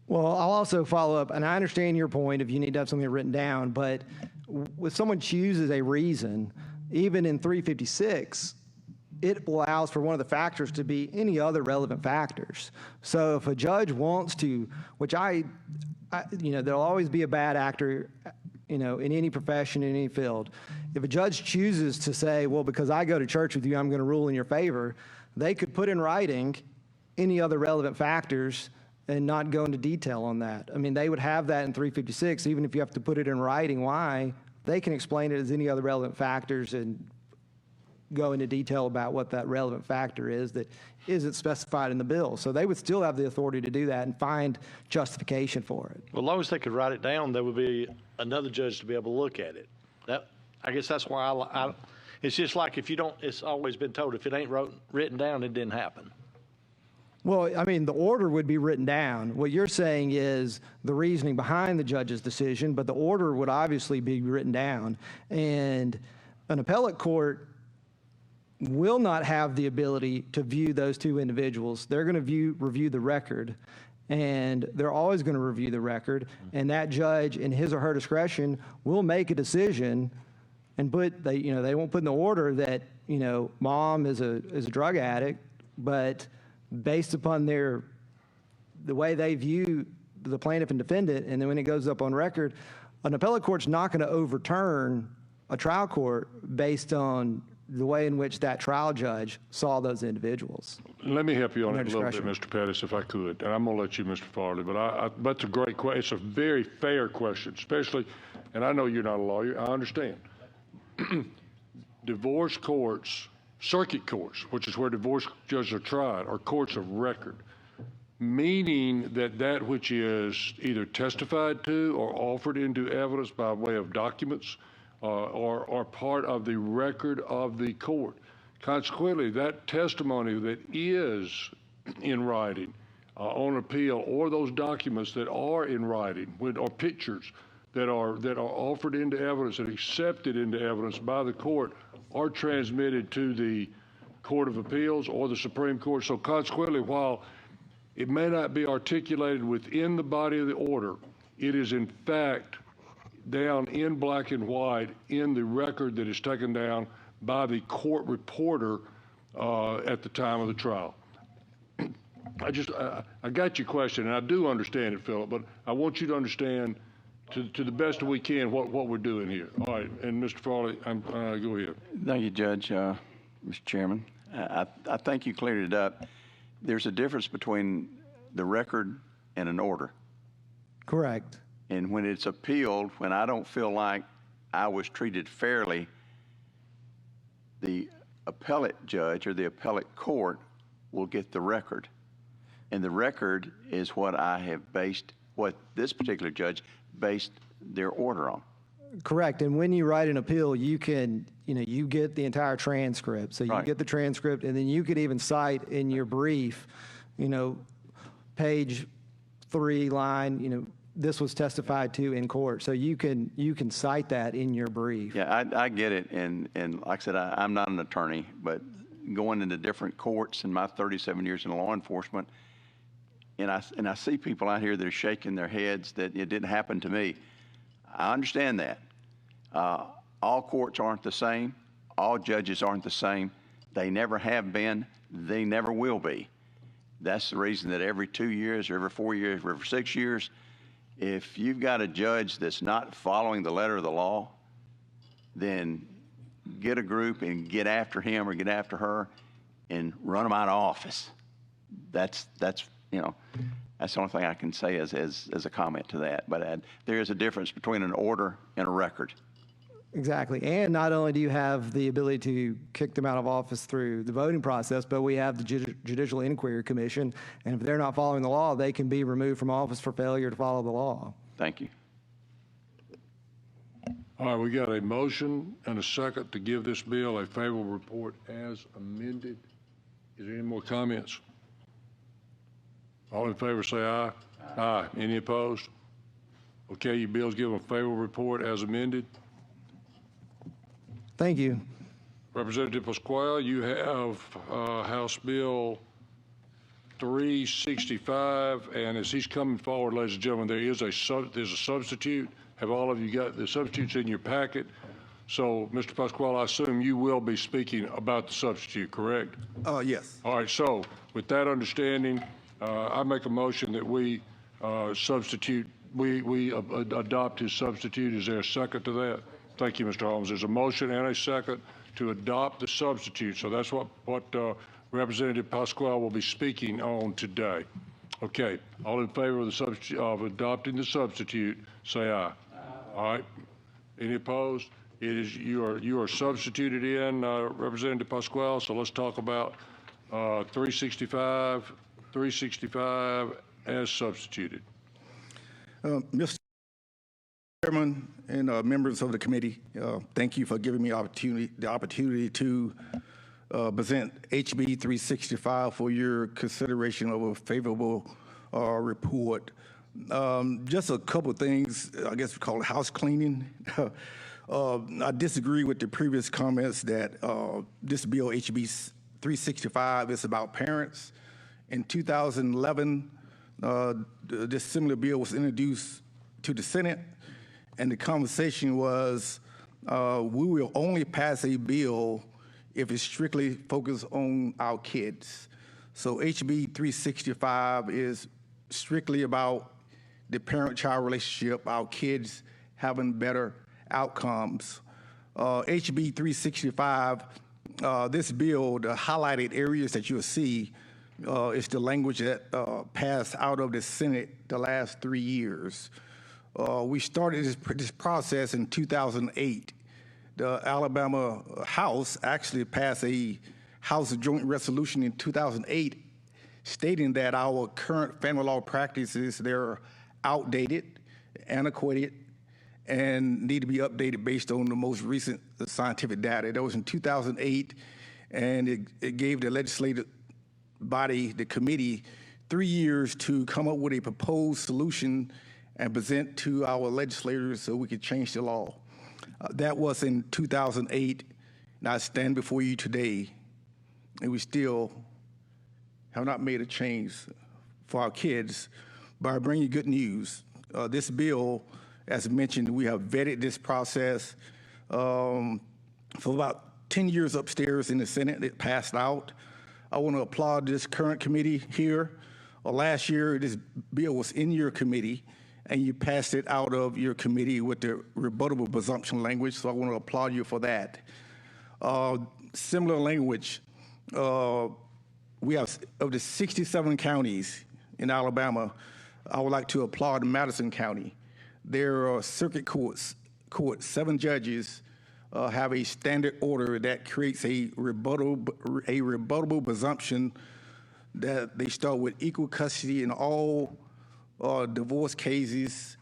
Well, I'll also follow up, and I understand your point if you need to have something written down, but when someone chooses a reason, even in 356, it allows for one of the factors to be any other relevant factors. So if a judge wants to, which there'll always be a bad actor, in any profession, in any field. If a judge chooses to say, well, because I go to church with you, I'm going to rule in your favor, they could put in writing any other relevant factors and not go into detail on that. I mean, they would have that in 356, even if you have to put it in writing why, they can explain it as any other relevant factors and go into detail about what that relevant factor is that isn't specified in the bill. So they would still have the authority to do that and find justification for it. Well, as long as they could write it down, there would be another judge to be able to look at it. I guess that's why it's just like if you don't, it's always been told, if it ain't written down, it didn't happen. Well, I mean, the order would be written down. What you're saying is the reasoning behind the judge's decision, but the order would obviously be written down. And an appellate court will not have the ability to view those two individuals. They're going to review the record, and they're always going to review the record. And that judge, in his or her discretion, will make a decision, and they won't put in the order that mom is a drug addict, but based upon the way they view the plaintiff and defendant, and then when it goes up on record, an appellate court's not going to overturn a trial court based on the way in which that trial judge saw those individuals. Let me help you on Their it a little bit, Mr. Pettis, if I could, and I'm going to let you, Mr. Farley, but that's a great question. It's a very fair question, especially, and I know you're not a lawyer, I understand. Divorce courts, circuit courts, which is where divorce judges are tried, are courts of record, meaning that that which is either testified to or offered into evidence by way of documents or part of the record of the court. Consequently, that testimony that is in writing on appeal, or those documents that are in writing, or pictures that are offered into evidence and accepted into evidence by the court, are transmitted to the Court of Appeals or the Supreme Court. So consequently, while it may not be articulated within the body of the order, it is in fact down in black and white in the record that is taken down by the court reporter at the time of the trial. I got your question, and I do understand it, Philip, but I want you to understand to the best we can what we're doing here. All right, and Mr. Farley, go ahead. Thank you, Judge, Mr. Chairman. I think you cleared it up. There's a difference between the record and an order. Correct. And when it's appealed, when I don't feel like I was treated fairly, the appellate judge or the appellate court will get the record. And the record is what I have based, what this particular judge based their order on. Correct. And when you write an appeal, you can, you get the entire transcript. So you get the transcript, and then you could even cite in your brief, page 3, line, this was testified to in court. So you can cite that in your brief. Yeah, I get it. And like I said, I'm not an attorney, but going into different courts in my 37 years in law enforcement, and I see people out here that are shaking their heads that it didn't happen to me. I understand that. All courts aren't the same. All judges aren't the same. They never have been. They never will be. That's the reason that every 2 years or every 4 years or every 6 years, if you've got a judge that's not following the letter of the law, then get a group and get after him or get after her and run them out of office. That's the only thing I can say as a comment to that. But there is a difference between an order and a record. Exactly. And not only do you have the ability to kick them out of office through the voting process, but we have the Judicial Inquiry Commission, and if they're not following the law, they can be removed from office for failure to follow the law. Thank you. All right, we got a motion and a second to give this bill a favorable report as amended. Is there any more comments? All in favor say aye. Aye. Any opposed? Okay, your bill's given a favorable report as amended. Thank you. Representative Pasquale, you have House Bill 365, and as he's coming forward, ladies and gentlemen, there's a substitute. Have all of you got the substitutes in your packet? So, Mr. Pasquale, I assume you will be speaking about the substitute, correct? Yes. All right, so with that understanding, I make a motion that we adopt his substitute. Is there a second to that? Thank you, Mr. Holmes. There's a motion and a second to adopt the substitute. So that's what Representative Pasquale will be speaking on today. Okay, all in favor of adopting the substitute, say aye. Aye. All right. Any opposed? You are substituted in, Representative Pasquale. So let's talk about 365 as substituted. Mr. Chairman and members of the committee, thank you for giving me the opportunity to present HB 365 for your consideration of a favorable report. Just a couple of things, I guess we call it house cleaning. I disagree with the previous comments that this bill, HB 365, is about parents. In 2011, this similar bill was introduced to the Senate, and the conversation was, we will only pass a bill if it's strictly focused on our kids. So HB 365 is strictly about the parent-child relationship, our kids having better outcomes. HB 365, this bill, the highlighted areas that you'll see is the language that passed out of the Senate the last 3 years. We started this process in 2008. The Alabama House actually passed a House Joint Resolution in 2008 stating that our current family law practices, they're outdated, antiquated, and need to be updated based on the most recent scientific data. That was in 2008, and it gave the legislative body, the committee, 3 years to come up with a proposed solution and present to our legislators so we could change the law. That was in 2008, and I stand before you today, and we still have not made a change for our kids, but I bring you good news. This bill, as mentioned, we have vetted this process for about 10 years upstairs in the Senate. It passed out. I want to applaud this current committee here. Last year, this bill was in your committee, and you passed it out of your committee with the rebuttable presumption language, so I want to applaud you for that. Similar language, we have, of the 67 counties in Alabama, I would like to applaud Madison County. There are circuit courts, 7 judges have a standard order that creates a rebuttable presumption that they start with equal custody in all divorce cases,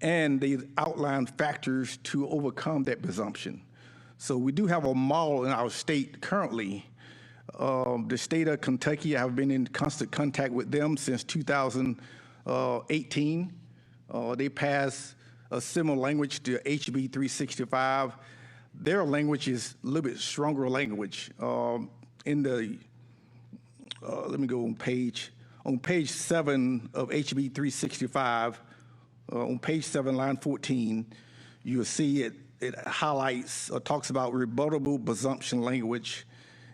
and they outline factors to overcome that presumption. So we do have a model in our state currently. The state of Kentucky, I've been in constant contact with them since 2018. They passed a similar language to HB 365. Their language is a little bit stronger language. Let me go on page 7 of HB 365, on page 7, line 14, you'll see it highlights or talks about rebuttable presumption language.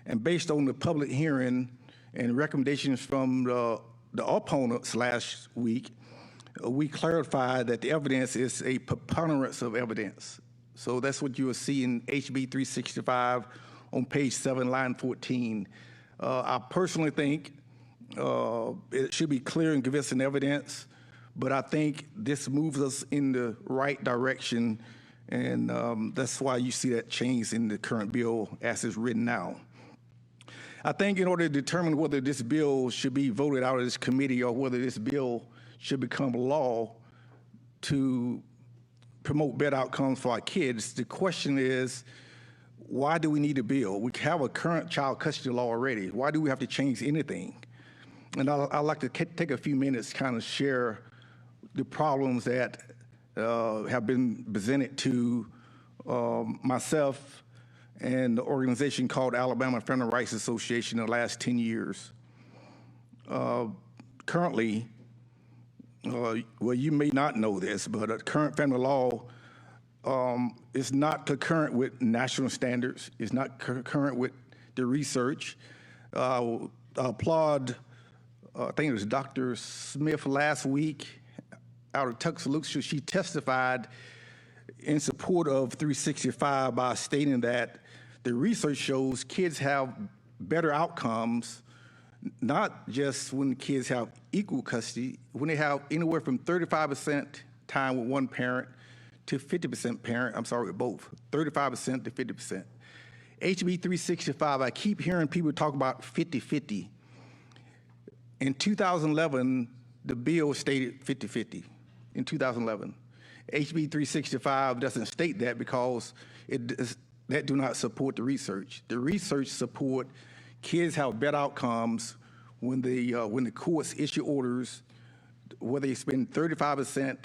And based on the public hearing and recommendations from the opponents last week, we clarified that the evidence is a preponderance of evidence. So that's what you will see in HB 365 on page 7, line 14. I personally think it should be clear and convincing evidence, but I think this moves us in the right direction, and that's why you see that change in the current bill as it's written now. I think in order to determine whether this bill should be voted out of this committee or whether this bill should become law to promote better outcomes for our kids, the question is, why do we need a bill? We have a current child custody law already. Why do we have to change anything? And I'd like to take a few minutes to kind of share the problems that have been presented to myself and the organization called Alabama Family Rights Association in the last 10 years. Currently, well, you may not know this, but current family law is not concurrent with national standards. It's not concurrent with the research. I applaud, I think it was Dr. Smith last week out of Tuscaloosa. She testified in support of 365 by stating that the research shows kids have better outcomes, not just when kids have equal custody, when they have anywhere from 35% time with one parent to 50% parent, with both, 35% to 50%. HB 365, I keep hearing people talk about 50-50. In 2011, the bill stated 50-50 in 2011. HB 365 doesn't state that because that do not support the research. The research support kids have better outcomes when the courts issue orders where they spend 35%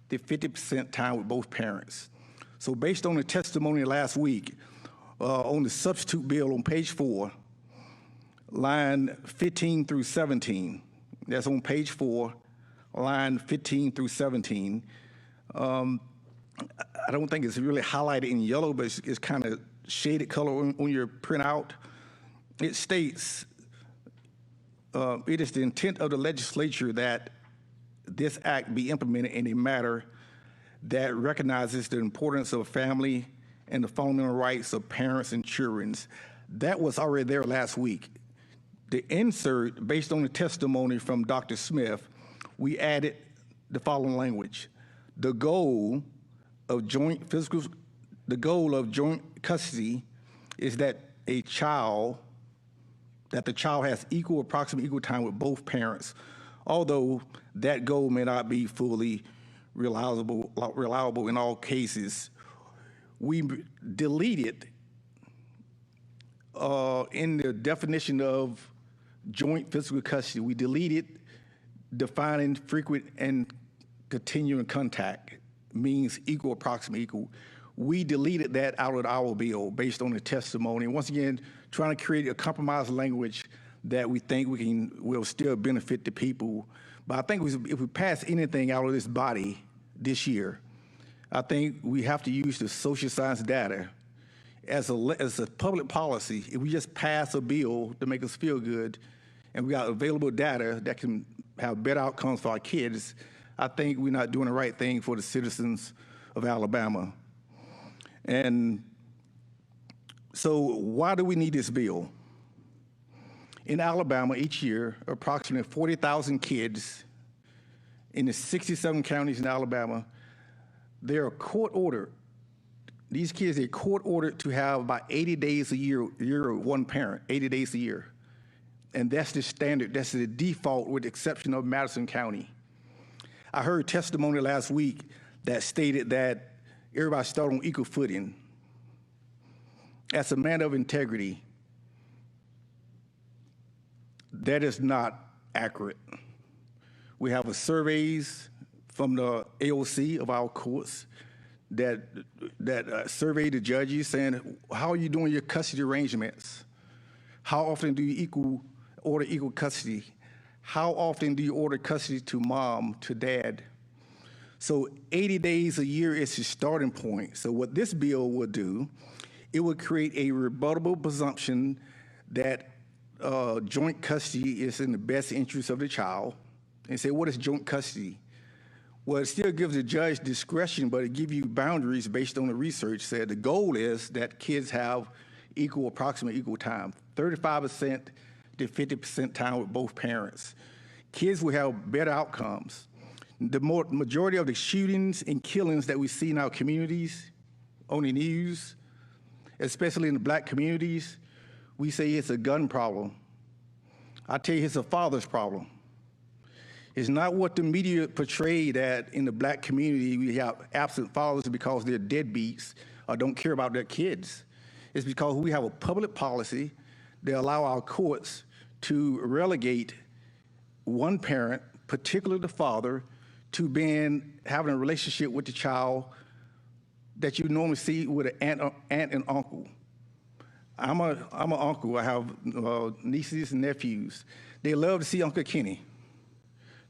to 50% time with both parents. So based on the testimony last week on the substitute bill on page 4, line 15 through 17, that's on page 4, line 15 through 17, I don't think it's really highlighted in yellow, but it's kind of shaded color on your printout. It states, it is the intent of the legislature that this act be implemented in a manner that recognizes the importance of family and the fundamental rights of parents and children. That was already there last week. The insert, based on the testimony from Dr. Smith, we added the following language: the goal of joint custody is that the child has approximately equal time with both parents, although that goal may not be fully reliable in all cases. We deleted in the definition of joint physical custody, we deleted defining frequent and continuing contact means equal, approximately equal. We deleted that out of our bill based on the testimony. Once again, trying to create a compromise language that we think will still benefit the people. But I think if we pass anything out of this body this year, I think we have to use the social science data as a public policy. If we just pass a bill to make us feel good and we got available data that can have better outcomes for our kids, I think we're not doing the right thing for the citizens of Alabama. And so why do we need this bill? In Alabama, each year, approximately 40,000 kids in the 67 counties in Alabama, they're court-ordered. These kids are court-ordered to have about 80 days a year one parent, 80 days a year. And that's the standard, that's the default with the exception of Madison County. I heard testimony last week that stated that everybody started on equal footing. As a man of integrity, that is not accurate. We have surveys from the AOC of our courts that survey the judges saying, how are you doing your custody arrangements? How often do you order equal custody? How often do you order custody to mom, to dad? So 80 days a year is the starting point. So what this bill will do, it will create a rebuttable presumption that joint custody is in the best interest of the child. And say, what is joint custody? Well, it still gives the judge discretion, but it gives you boundaries based on the research. Said the goal is that kids have approximately equal time, 35% to 50% time with both parents. Kids will have better outcomes. The majority of the shootings and killings that we see in our communities, on the news, especially in the black communities, we say it's a gun problem. I tell you, it's a father's problem. It's not what the media portrayed that in the black community we have absent fathers because they're deadbeats or don't care about their kids. It's because we have a public policy that allow our courts to relegate one parent, particularly the father, to having a relationship with the child that you normally see with an aunt and uncle. I'm an uncle. I have nieces and nephews. They love to see Uncle Kenny,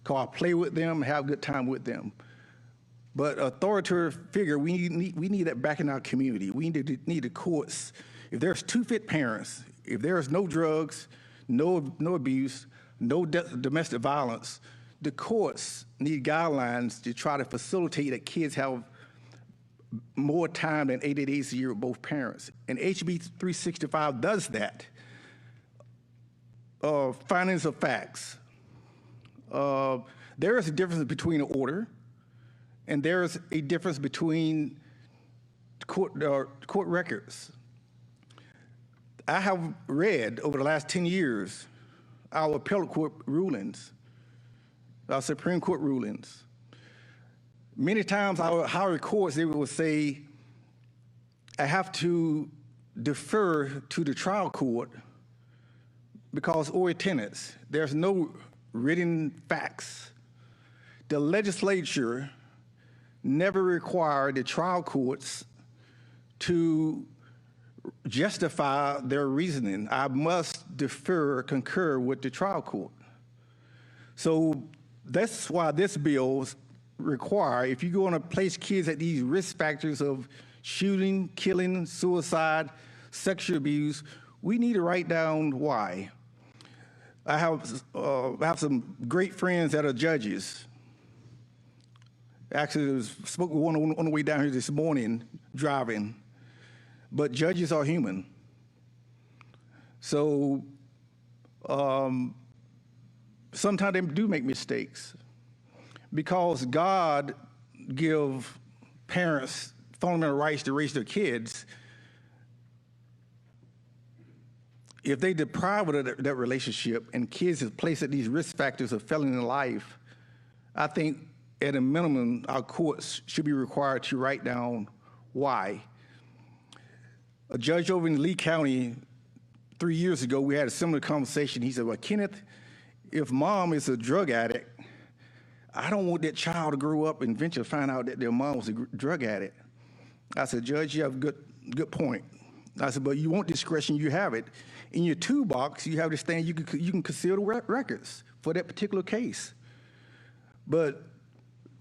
because I play with them, have a good time with them. But authoritative figure, we need that back in our community. We need the courts. If there's two fit parents, if there's no drugs, no abuse, no domestic violence, the courts need guidelines to try to facilitate that kids have more time than 80 days a year with both parents. And HB 365 does that. Findings of facts. There is a difference between an order, and there is a difference between court records. I have read over the last 10 years our appellate court rulings, our Supreme Court rulings. Many times our higher courts, they will say, I have to defer to the trial court because or tenants, there's no written facts. The legislature never required the trial courts to justify their reasoning. I must concur with the trial court. So that's why this bill require, if you're going to place kids at these risk factors of shooting, killing, suicide, sexual abuse, we need to write down why. I have some great friends that are judges, Actually, spoke with one on the way down here this morning, driving. But judges are human. So sometimes they do make mistakes because God give parents fundamental rights to raise their kids. If they deprive of that relationship and kids is placed at these risk factors of failing in life, I think at a minimum, our courts should be required to write down why. A judge over in Lee County 3 years ago, we had a similar conversation. He said, well, Kenneth, if mom is a drug addict, I don't want that child to grow up and eventually find out that their mom was a drug addict. I said, Judge, you have a good point. I said, but you want discretion, you have it. In your toolbox, you have this thing, you can conceal the records for that particular case. But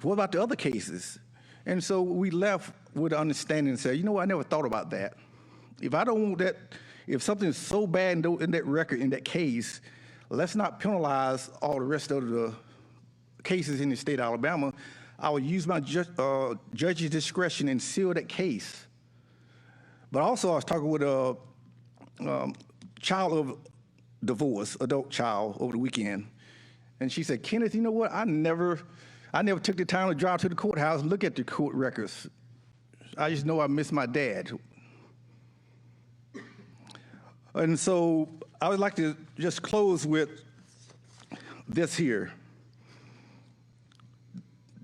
what about the other cases? And so we left with the understanding and said, you know what, I never thought about that. If I don't want that, if something's so bad in that record, in that case, let's not penalize all the rest of the cases in the state of Alabama. I would use my judge's discretion and seal that case. But also I was talking with a child of divorce, adult child, over the weekend. And she said, Kenneth, you know what? I never took the time to drive to the courthouse and look at the court records. I just know I miss my dad. And so I would like to just close with this here.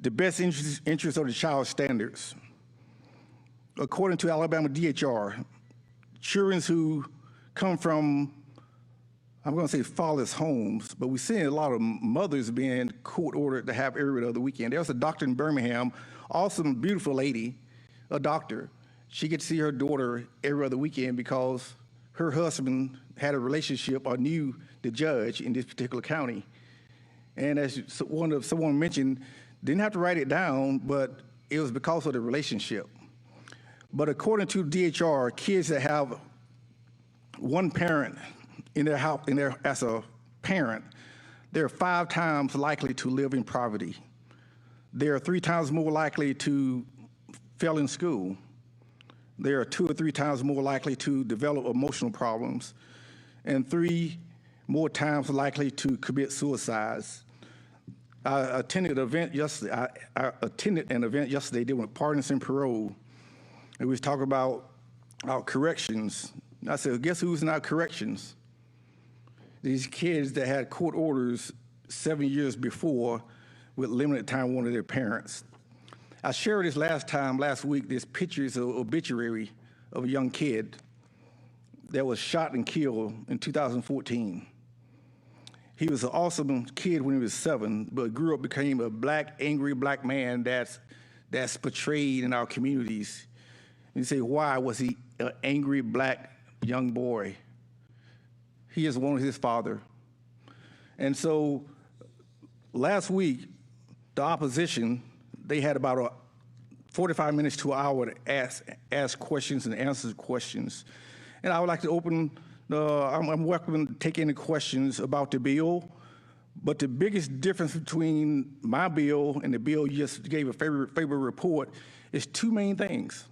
The best interest of the child standards. According to Alabama DHR, children who come from, I'm going to say fatherless homes, but we're seeing a lot of mothers being court ordered to have every other weekend. There was a doctor in Birmingham, awesome, beautiful lady, a doctor. She could see her daughter every other weekend because her husband had a relationship or knew the judge in this particular county. And as someone mentioned, didn't have to write it down, but it was because of the relationship. But according to DHR, kids that have one parent in their house, as a parent, they're 5 times likely to live in poverty. They are 3 times more likely to fail in school. They are 2 or 3 times more likely to develop emotional problems, and 3 more times likely to commit suicides. I attended an event yesterday. I attended an event yesterday dealing with pardons and parole, and we was talking about our corrections. I said, guess who's in our corrections? These kids that had court orders 7 years before with limited time one of their parents. I shared this last week, this picture is an obituary of a young kid that was shot and killed in 2014. He was an awesome kid when he was 7, but grew up, became a angry black man that's portrayed in our communities. And you say, why was he an angry black young boy? He is one of his father. And so last week, the opposition, they had about 45 minutes to an hour to ask questions and answer questions. And I would like to open, I'm welcome to take any questions about the bill, but the biggest difference between my bill and the bill you just gave a favorable report is 2 main things.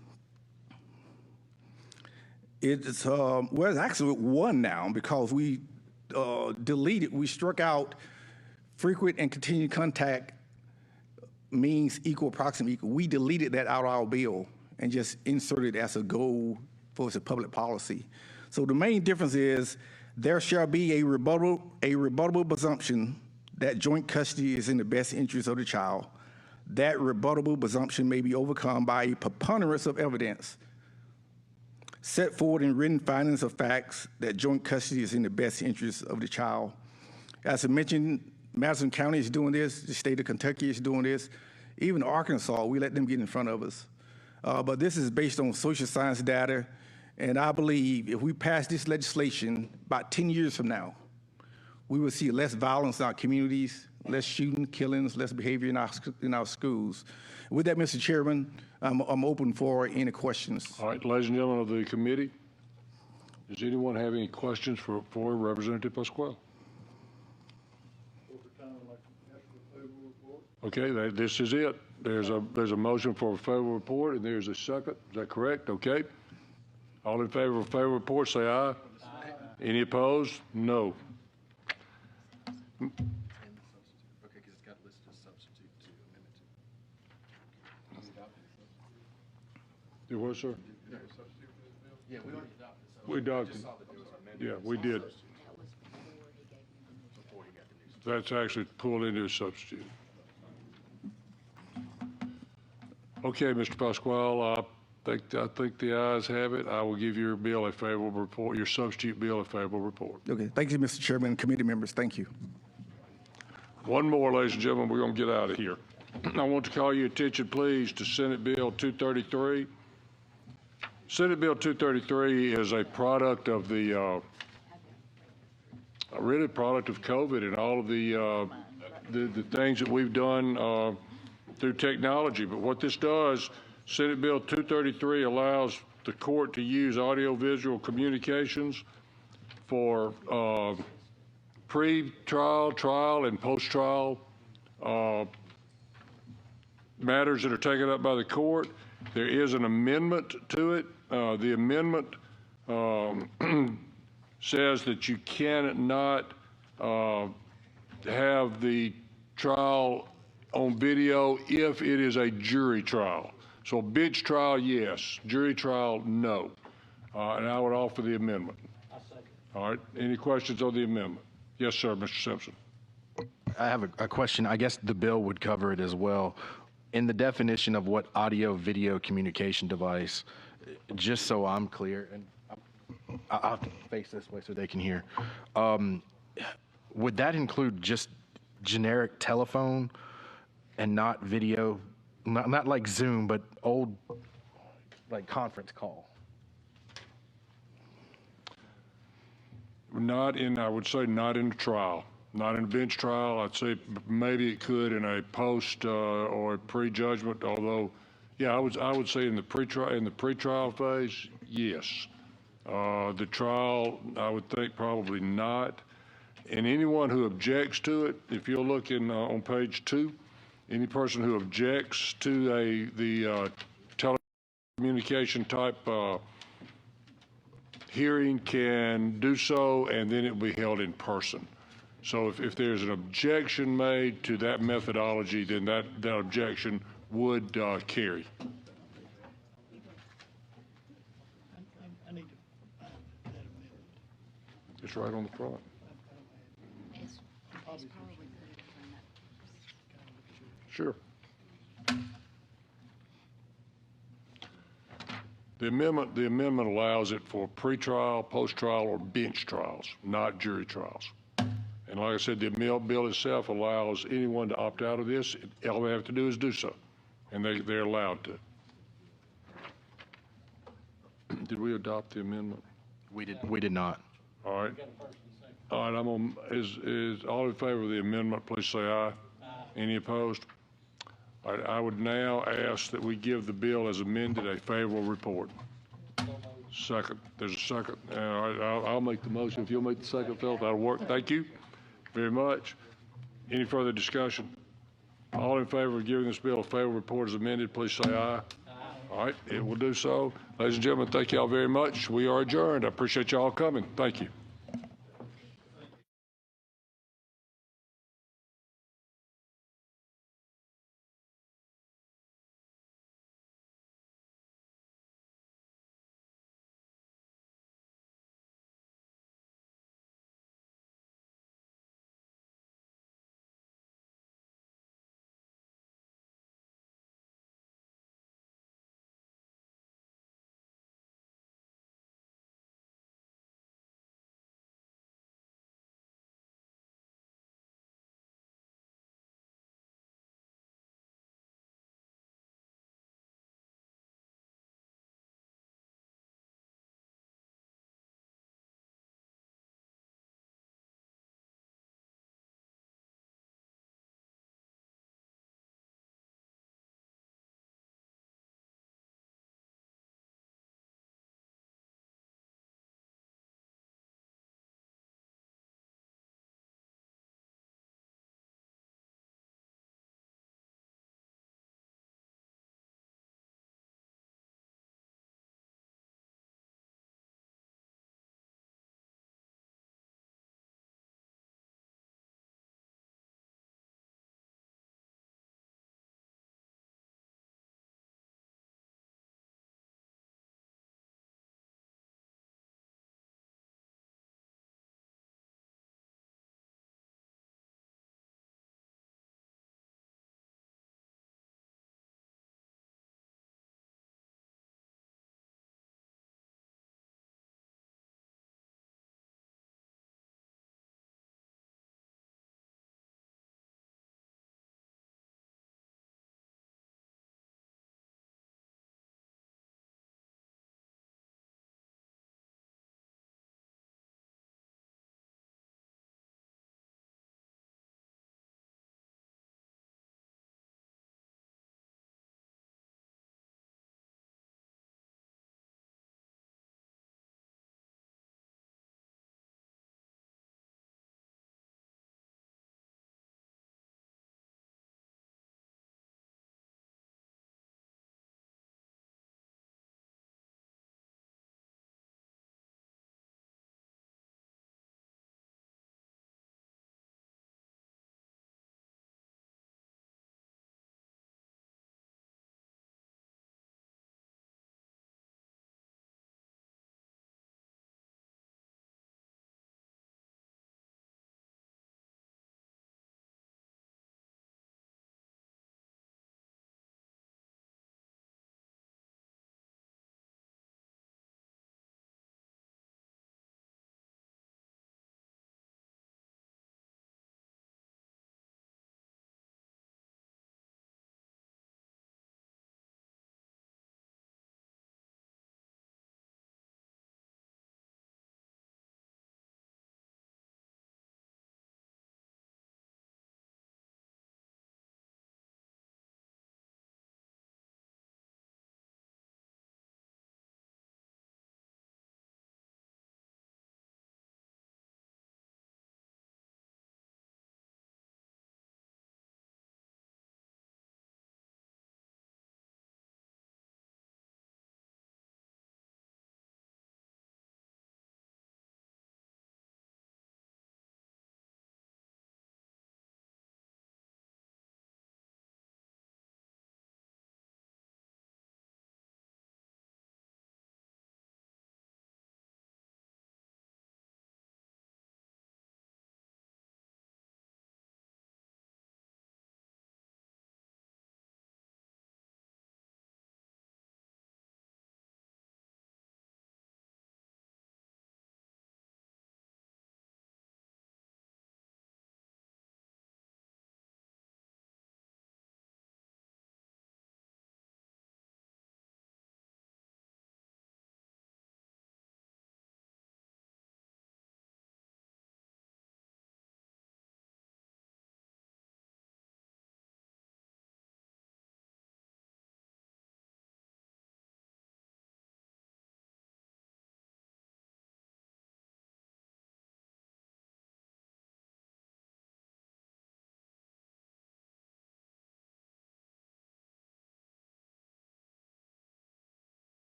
It's, well, it's actually 1 now because we struck out frequent and continued contact means equal, approximate equal. We deleted that out of our bill and just inserted it as a goal for the public policy. So the main difference is there shall be a rebuttable presumption that joint custody is in the best interest of the child. That rebuttable presumption may be overcome by a preponderance of evidence set forward in written findings of facts that joint custody is in the best interest of the child. As I mentioned, Madison County is doing this, the state of Kentucky is doing this, even Arkansas, we let them get in front of us. But this is based on social science data, and I believe if we pass this legislation about 10 years from now, we will see less violence in our communities, less shooting, killings, less behavior in our schools. With that, Mr. Chairman, I'm open for any questions. All right, ladies and gentlemen of the committee, does anyone have any questions for Representative Pasquale? Okay, this is it. There's a motion for a favorable report, and there's a second. Is that correct? Okay. All in favor of a favorable report, say aye. Aye. Any opposed? No. You what, sir? Yeah, we already adopted it. We adopted. Yeah, we did. That's actually pulled into a substitute. Okay, Mr. Pasquale, I think the ayes have it. I will give your bill a favorable report, your substitute bill a favorable report. Okay, thank you, Mr. Chairman, committee members, thank you. One more, ladies and gentlemen, we're going to get out of here. I want to call your attention, please, to Senate Bill 233. Senate Bill 233 is a product of the, really product of COVID and all of the things that we've done through technology. But what this does, Senate Bill 233 allows the court to use audiovisual communications for pre-trial, trial, and post-trial matters that are taken up by the court. There is an amendment to it. The amendment says that you cannot have the trial on video if it is a jury trial. So bench trial, yes. Jury trial, no. And I would offer the amendment. All right. Any questions on the amendment? Yes, sir, Mr. Simpson. I have a question. I guess the bill would cover it as well. In the definition of what audio-video communication device, just so I'm clear, and I'll have to face this way so they can hear, would that include just generic telephone and not video, not like Zoom, but old, like conference call? Not in, I would say not in a trial. Not in a bench trial. I'd say maybe it could in a post or a pre-judgment, although, yeah, I would say in the pre-trial phase, yes. The trial, I would think probably not. And anyone who objects to it, if you'll look in on page 2, any person who objects to the telecommunication type hearing can do so, and then it will be held in person. So if there's an objection made to that methodology, then that objection would carry. It's right on the front. Sure. The amendment allows it for pretrial, post-trial, or bench trials, not jury trials. And like I said, the bill itself allows anyone to opt out of this. All they have to do is do so, and they're allowed to. Did we adopt the amendment? We did not. All right. All right. Is all in favor of the amendment? Please say aye. Aye. Any opposed? All right. I would now ask that we give the bill as amended a favorable report. Second. There's a second. All right. I'll make the motion. If you'll make the second, Phil, that'll work. Thank you very much. Any further discussion? All in favor of giving this bill a favorable report as amended, please say aye. Aye. All right, it will do so. Ladies and gentlemen, thank you all very much. We are adjourned. I appreciate you all coming. Thank you.